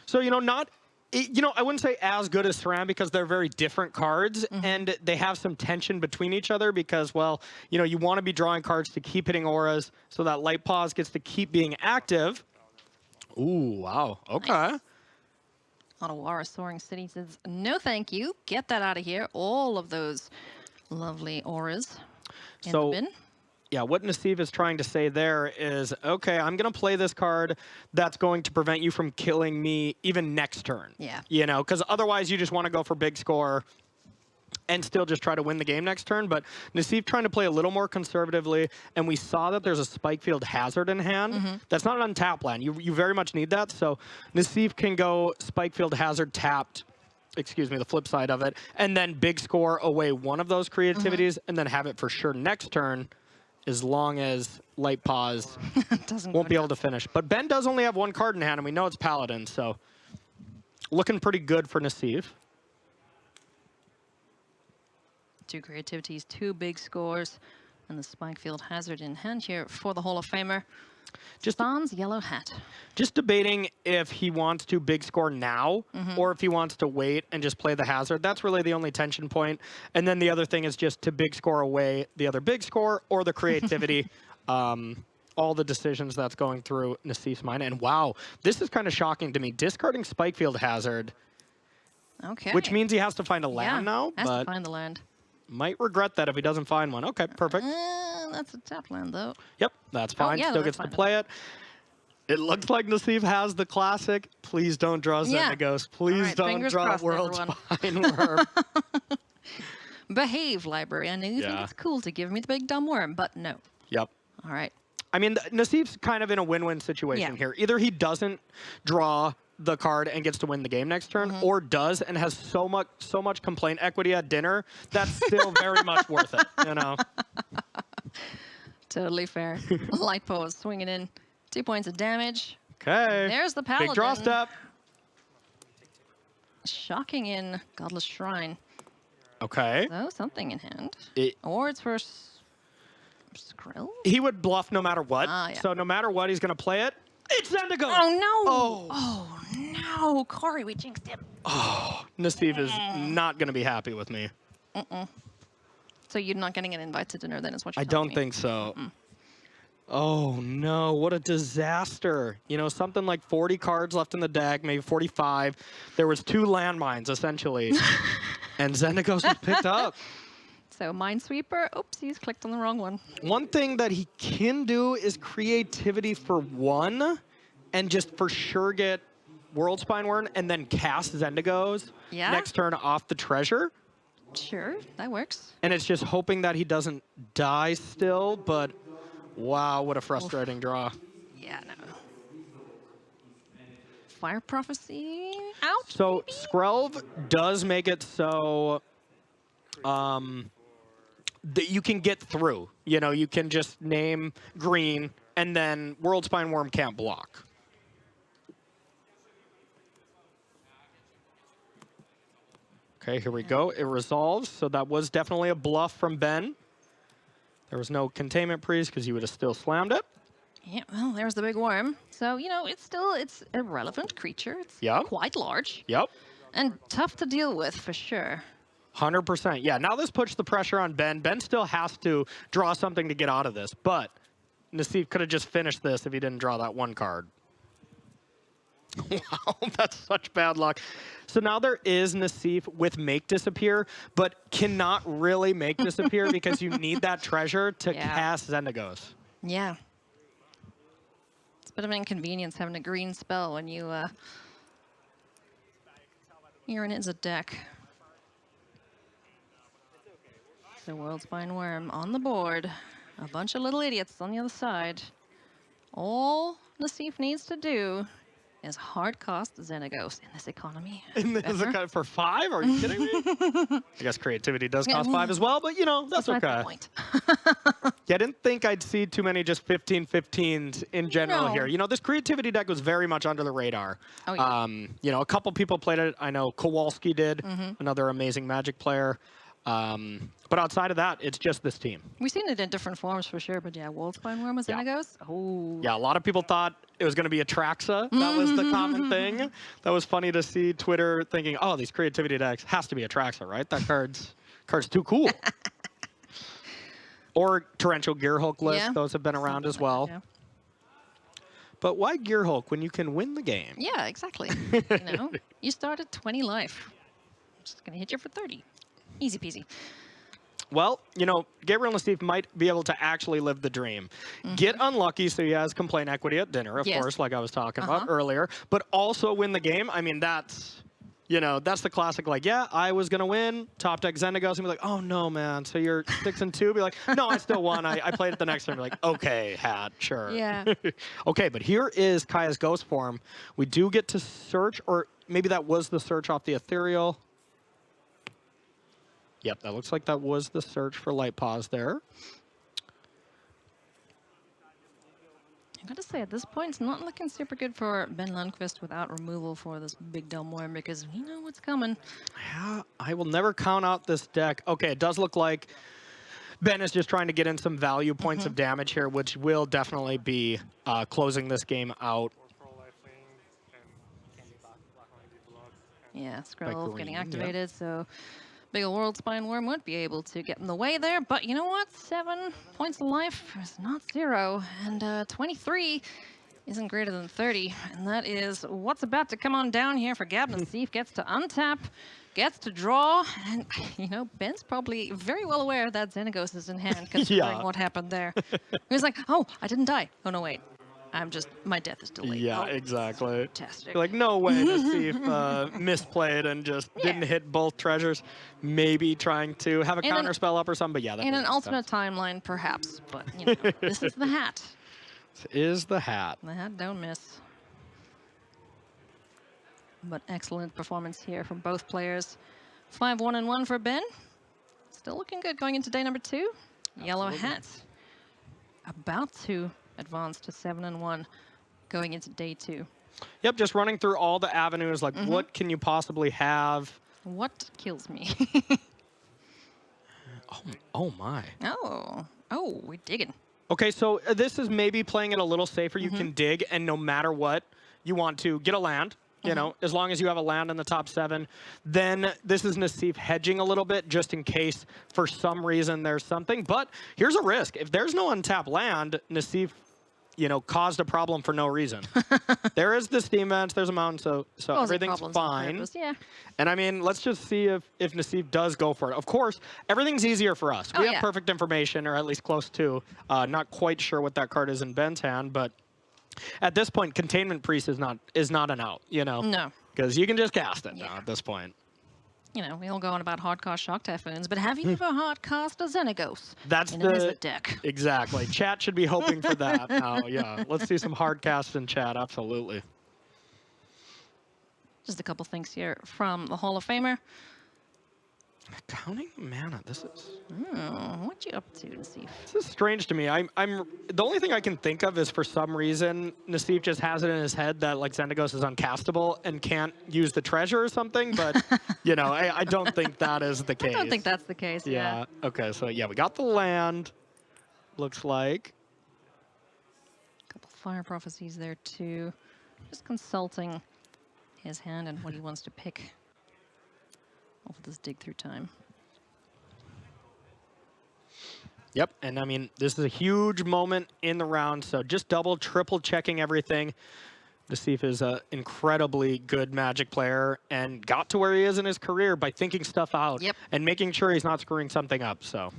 So, I wouldn't say as good as Saran because they're very different cards, and they have some tension between each other because, well, you want to be drawing cards to keep hitting auras so that Light Pause gets to keep being active. Ooh, wow. Okay. Nice. Otawara Soaring City says, no thank you. Get that out of here. All of those lovely auras in the bin. Yeah, what Nassif is trying to say there is, okay, I'm going to play this card that's going to prevent you from killing me even next turn. Yeah. Because otherwise you just want to go for big score and still just try to win the game next turn. But Nassif trying to play a little more conservatively, and we saw that there's a Spikefield Hazard in hand. That's not an untap land. You very much need that. So Nassif can go Spikefield Hazard tapped, excuse me, the flip side of it, and then big score away one of those creativities, and then have it for sure next turn, as long as Light Pause won't be able to finish. But Ben does only have one card in hand, and we know it's Paladin, so looking pretty good for Nassif. 2 creativities, 2 big scores, and the Spikefield Hazard in hand here for the Hall of Famer. Just Sans yellow hat. Just debating if he wants to big score now or if he wants to wait and just play the hazard. That's really the only tension point. And then the other thing is just to big score away the other big score or the creativity. All the decisions that's going through Nassif's mind. And wow, this is kind of shocking to me. Discarding Spikefield Hazard. Okay. Which means he has to find a land now. Has but to find the land. might regret that if he doesn't find one. Okay, perfect. That's a tap land, though. Yep, that's fine. yeah, Still that's gets to fine. play it. It looks like Nassif has the classic. Please don't draw Yeah. Zendagos. Please right, don't fingers draw crossed, World's everyone. Fine Worm. Behave, library. I know you think Yeah. it's cool to give me the big dumb worm, but no. Yep. All right. I mean, Nassif's kind of in a win-win situation Yeah. here. Either he doesn't draw the card and gets to win the game next turn, or does and has so much complaint equity at dinner that's still very much worth it. Totally fair. Light pose, swinging in. 2 points of damage. Okay. There's the Paladin. Big draw step. Shocking in Godless Shrine. Okay. So, something in hand. It- Or it's for Skrill? He would bluff no matter what. Ah, yeah. So no matter what, he's going to play it. It's Zendagos. Oh, no! Oh. Oh, no! Corey, we jinxed him. Nassif is not going to be happy with me. So you're not getting an invite to dinner then, is what you're I telling don't me. think so. Oh, no. What a disaster. Something like 40 cards left in the deck, maybe 45. There was 2 landmines, essentially. And Zendagos was picked up. So Minesweeper, oops, he's clicked on the wrong one. One thing that he can do is creativity for 1 and just for sure get World Spine Worm and then cast Zendagos Yeah? next turn off the treasure. Sure, that works. And it's just hoping that he doesn't die still, but wow, what a frustrating draw. Yeah, no. Fire Prophecy? Ouch! So maybe? Skrelv does make it so that you can get through. You can just name green, and then World Spine Worm can't block. Okay, here we go. It resolves, so that was definitely a bluff from Ben. There was no containment priest because he would have still slammed it. Yeah, well, there's the big worm. So, it's a relevant creature. It's Yeah. quite large. Yep. And tough to deal with, for sure. 100%. Yeah, now this puts the pressure on Ben. Ben still has to draw something to get out of this, but Nassif could have just finished this if he didn't draw that 1 card. Wow, that's such bad luck. So now there is Nassif with Make Disappear, but cannot really Make Disappear because you need that treasure to Yeah. cast Zendagos. Yeah. It's a bit of an inconvenience having a green spell when you're in Izzet deck. The World Spine Worm on the board. A bunch of little idiots on the other side. All Nassif needs to do is hard cost Xenagos in this economy. And this is a Ever? cut for 5? Are you kidding me? I guess creativity does cost 5 as well, but that's That's my okay. point. Yeah, I didn't think I'd see too many just 15-15s in general No. here. You know, this creativity deck was very much under the radar. Oh, yeah. You know, a couple people played it. I know Kowalski did, another amazing Magic player. But outside of that, it's just this team. We've seen it in different forms for sure, but yeah, Worldspine Worm with Yeah. Xenagos. Oh. Yeah, a lot of people thought it was going to be Atraxa. That was the common thing. That was funny to see Twitter thinking, oh, these creativity decks has to be Atraxa, right? That card's too cool. Or Torrential Gearhulk list. Yeah. Those have been around as well. Yeah. But why Gearhulk when you can win the game? Yeah, exactly. You know, you start at 20 life. I'm just gonna hit you for 30. Easy peasy. Well, you know, Gabriel Nassif might be able to actually live the dream. Get unlucky so he has complaint equity at dinner, of Yes. course, like I was talking about earlier. But also win the game. I mean, that's, you know, that's the classic, like, yeah, I was going to win. Top deck Xenagos and be like, oh, no, man. So you're 6-2? Be like, no, I still won. I played it the next turn. Be like, okay, Hat, sure. Yeah. Okay, but here is Kaya's Ghost form. We do get to search, or maybe that was the search off the Ethereal. Yep, that looks like that was the search for Light Pause there. I gotta say, at this point, it's not looking super good for Ben Lundquist without removal for this big dumb worm because we know what's coming. Yeah, I will never count out this deck. Okay, it does look like Ben is just trying to get in some value points of damage here, which will definitely be closing this game out. Yeah, Scroll green, getting yeah. activated, so big ol' World Spine Worm won't be able to get in the way there. But you know what? 7 points of life is not 0, and 23 isn't greater than 30. And that is what's about to come on down here for Gab Nassif. Gets to untap, gets to draw, and you know, Ben's probably very well aware that Xenagos is in hand considering what happened there. He was like, oh, I didn't die. Oh no, wait. My death is delayed. Yeah, Oh, exactly. fantastic. You're like, no way Nassif misplayed and just didn't hit both treasures. Maybe trying to have a In an- counter spell up or something, but yeah. That In doesn't an make alternate sense. timeline, perhaps, but you know, this is the hat. This is the Hat. The hat don't miss. But excellent performance here from both players. 5-1-1 for Ben. Still looking good going into day number 2. Yellow hat about to advance to 7-1 going into day 2. Yep, just running through all the avenues, like what can you possibly have? What kills me? Oh my. Oh, we're digging. Okay, so this is maybe playing it a little safer. You can dig, and no matter what, you want to get a land. You know, as long as you have a land in the top 7, then this is Nassif hedging a little bit just in case for some reason there's something. But here's a risk. If there's no untapped land, Nassif, you know, caused a problem for no reason. There is the steam vents, there's a mountain, so Causing everything's problems on fine. purpose, yeah. And I mean, let's just see if Nassif does go for it. Of course, everything's easier for us. We have yeah. perfect information, or at least close to. Not quite sure what that card is in Ben's hand, but at this point, Containment Priest is not an out, you know? No. Because you can just cast it now Yeah. at this point. You know, we all go on about hard cast Shock Typhoons, but have you ever hard cast a Xenagos? That's in the an Izzet deck. Exactly. Chat should be hoping for that now. Yeah, let's see some hard casts in chat. Absolutely. Just a couple things here from the Hall of Famer. Counting mana. This is What you up to, Nassif? this is strange to me. I'm the only thing I can think of is for some reason Nassif just has it in his head that like Xenagos is uncastable and can't use the treasure or something. But you know, I don't think that is the case. I don't think that's the case, yeah. Okay. So yeah, we got the land. Looks like. Couple Fire Prophecies there, too. Just consulting his hand and what he wants to pick off of this dig through time. Yep, and I mean, this is a huge moment in the round, so just double, triple checking everything. Nassif is an incredibly good Magic player and got to where he is in his career by thinking stuff out and making sure he's not screwing something up, so.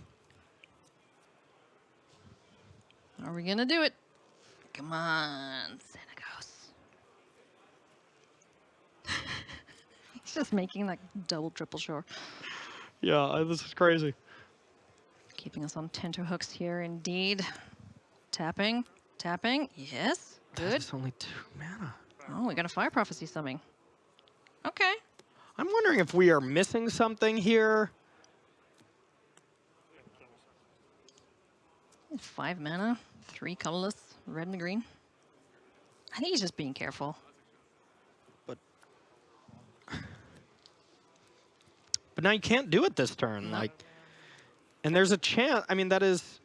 Are we gonna do it? Come on, Xenagos. He's just making like double, triple sure. Yeah, this is crazy. Keeping us on tenterhooks here, indeed. Tapping, tapping. Yes, good. That's only 2 mana. Oh, we got a Fire Prophecy summing. Okay. I'm wondering if we are missing something here. 5 mana, 3 colorless, red and green. I think he's just being careful. But now you can't do it this turn. No. Like, and there's a chance. I mean, that is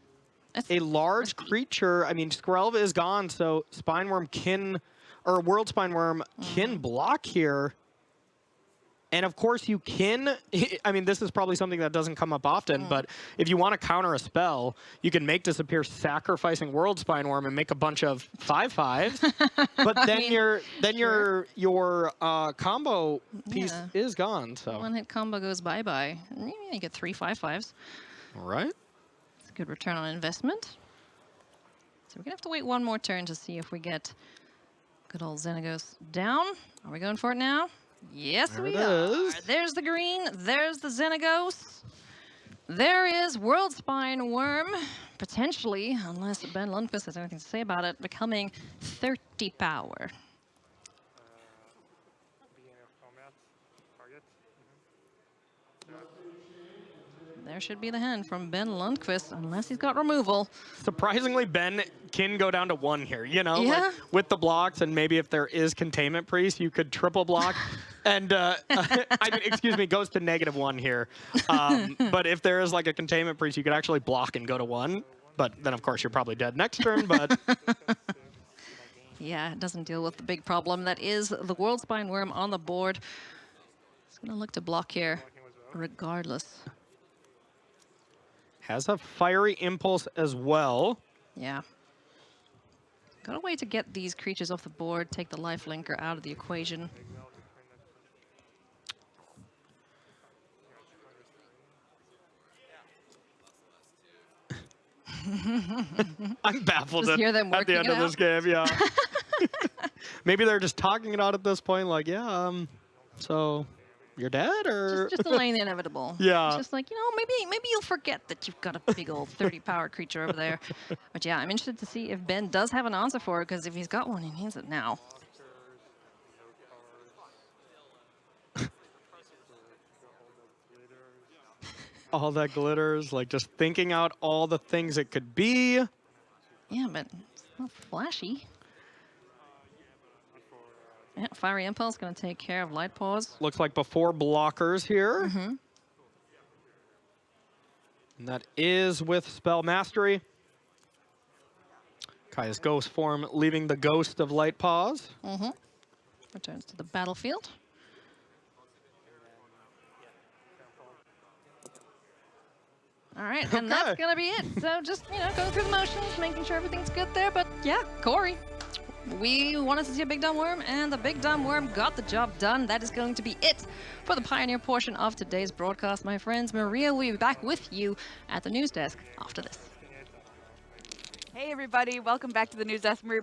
It's a large risky. creature. I mean, Skrelva is gone, so Spineworm can, or World Spineworm can block here. And of course you can, I mean, this is probably something that doesn't come up often, but if you want to counter a spell, you can make disappear sacrificing World Spineworm and make a bunch of 5/5s. But then your combo piece Yeah. is gone. So One hit combo goes bye-bye. Yeah, you get 3 5/5s. all right. It's a good return on investment. So we're going to have to wait one more turn to see if we get good old Xenagos down. Are we going for it now? Yes, There we it are. is. There's the green. There's the Xenagos. There is World Spine Worm, potentially, unless Ben Lundquist has anything to say about it, becoming 30 power. Beginning of combat. Target. There should be the hand from Ben Lundquist, unless he's got removal. Surprisingly, Ben can go down to 1 here, you know, Yeah. like with the blocks, and maybe if there is Containment Priest, you could triple block. And, I mean, excuse me, goes to -1 here. But if there is like a Containment Priest, you could actually block and go to 1. But then, of course, you're probably dead next turn, but... Yeah, it doesn't deal with the big problem that is the World Spine Worm on the board. It's going to look to block here, regardless. Has a Fiery Impulse as well. Yeah. Got a way to get these creatures off the board, take the life linker out of the equation. I'm baffled Just hear them at the working end it of this game, yeah. Maybe they're just talking it out at this point, like, yeah, so you're dead, or? Just delaying the inevitable. Yeah. It's just like, you know, maybe you'll forget that you've got a big old 30 power creature over there. But yeah, I'm interested to see if Ben does have an answer for it, because if he's got one, he needs it now. All that glitters, like just thinking out all the things it could be. Yeah, but it's not flashy. Yeah, Fiery Impulse going to take care of Light Paws. Looks like before blockers here. Mm-hmm. And that is with Spell Mastery. Kaya's ghost form leaving the ghost of Light Paws. Mm-hmm. Returns to the battlefield. All right, and that's Okay. going to be it. So just, you know, going through the motions, making sure everything's good there. But yeah, Corey, we wanted to see a Big Dumb Worm, and the Big Dumb Worm got the job done. That is going to be it for the Pioneer portion of today's broadcast, my friends. Maria will be back with you at the news desk after this. Hey everybody, welcome back to the News Desk. Maria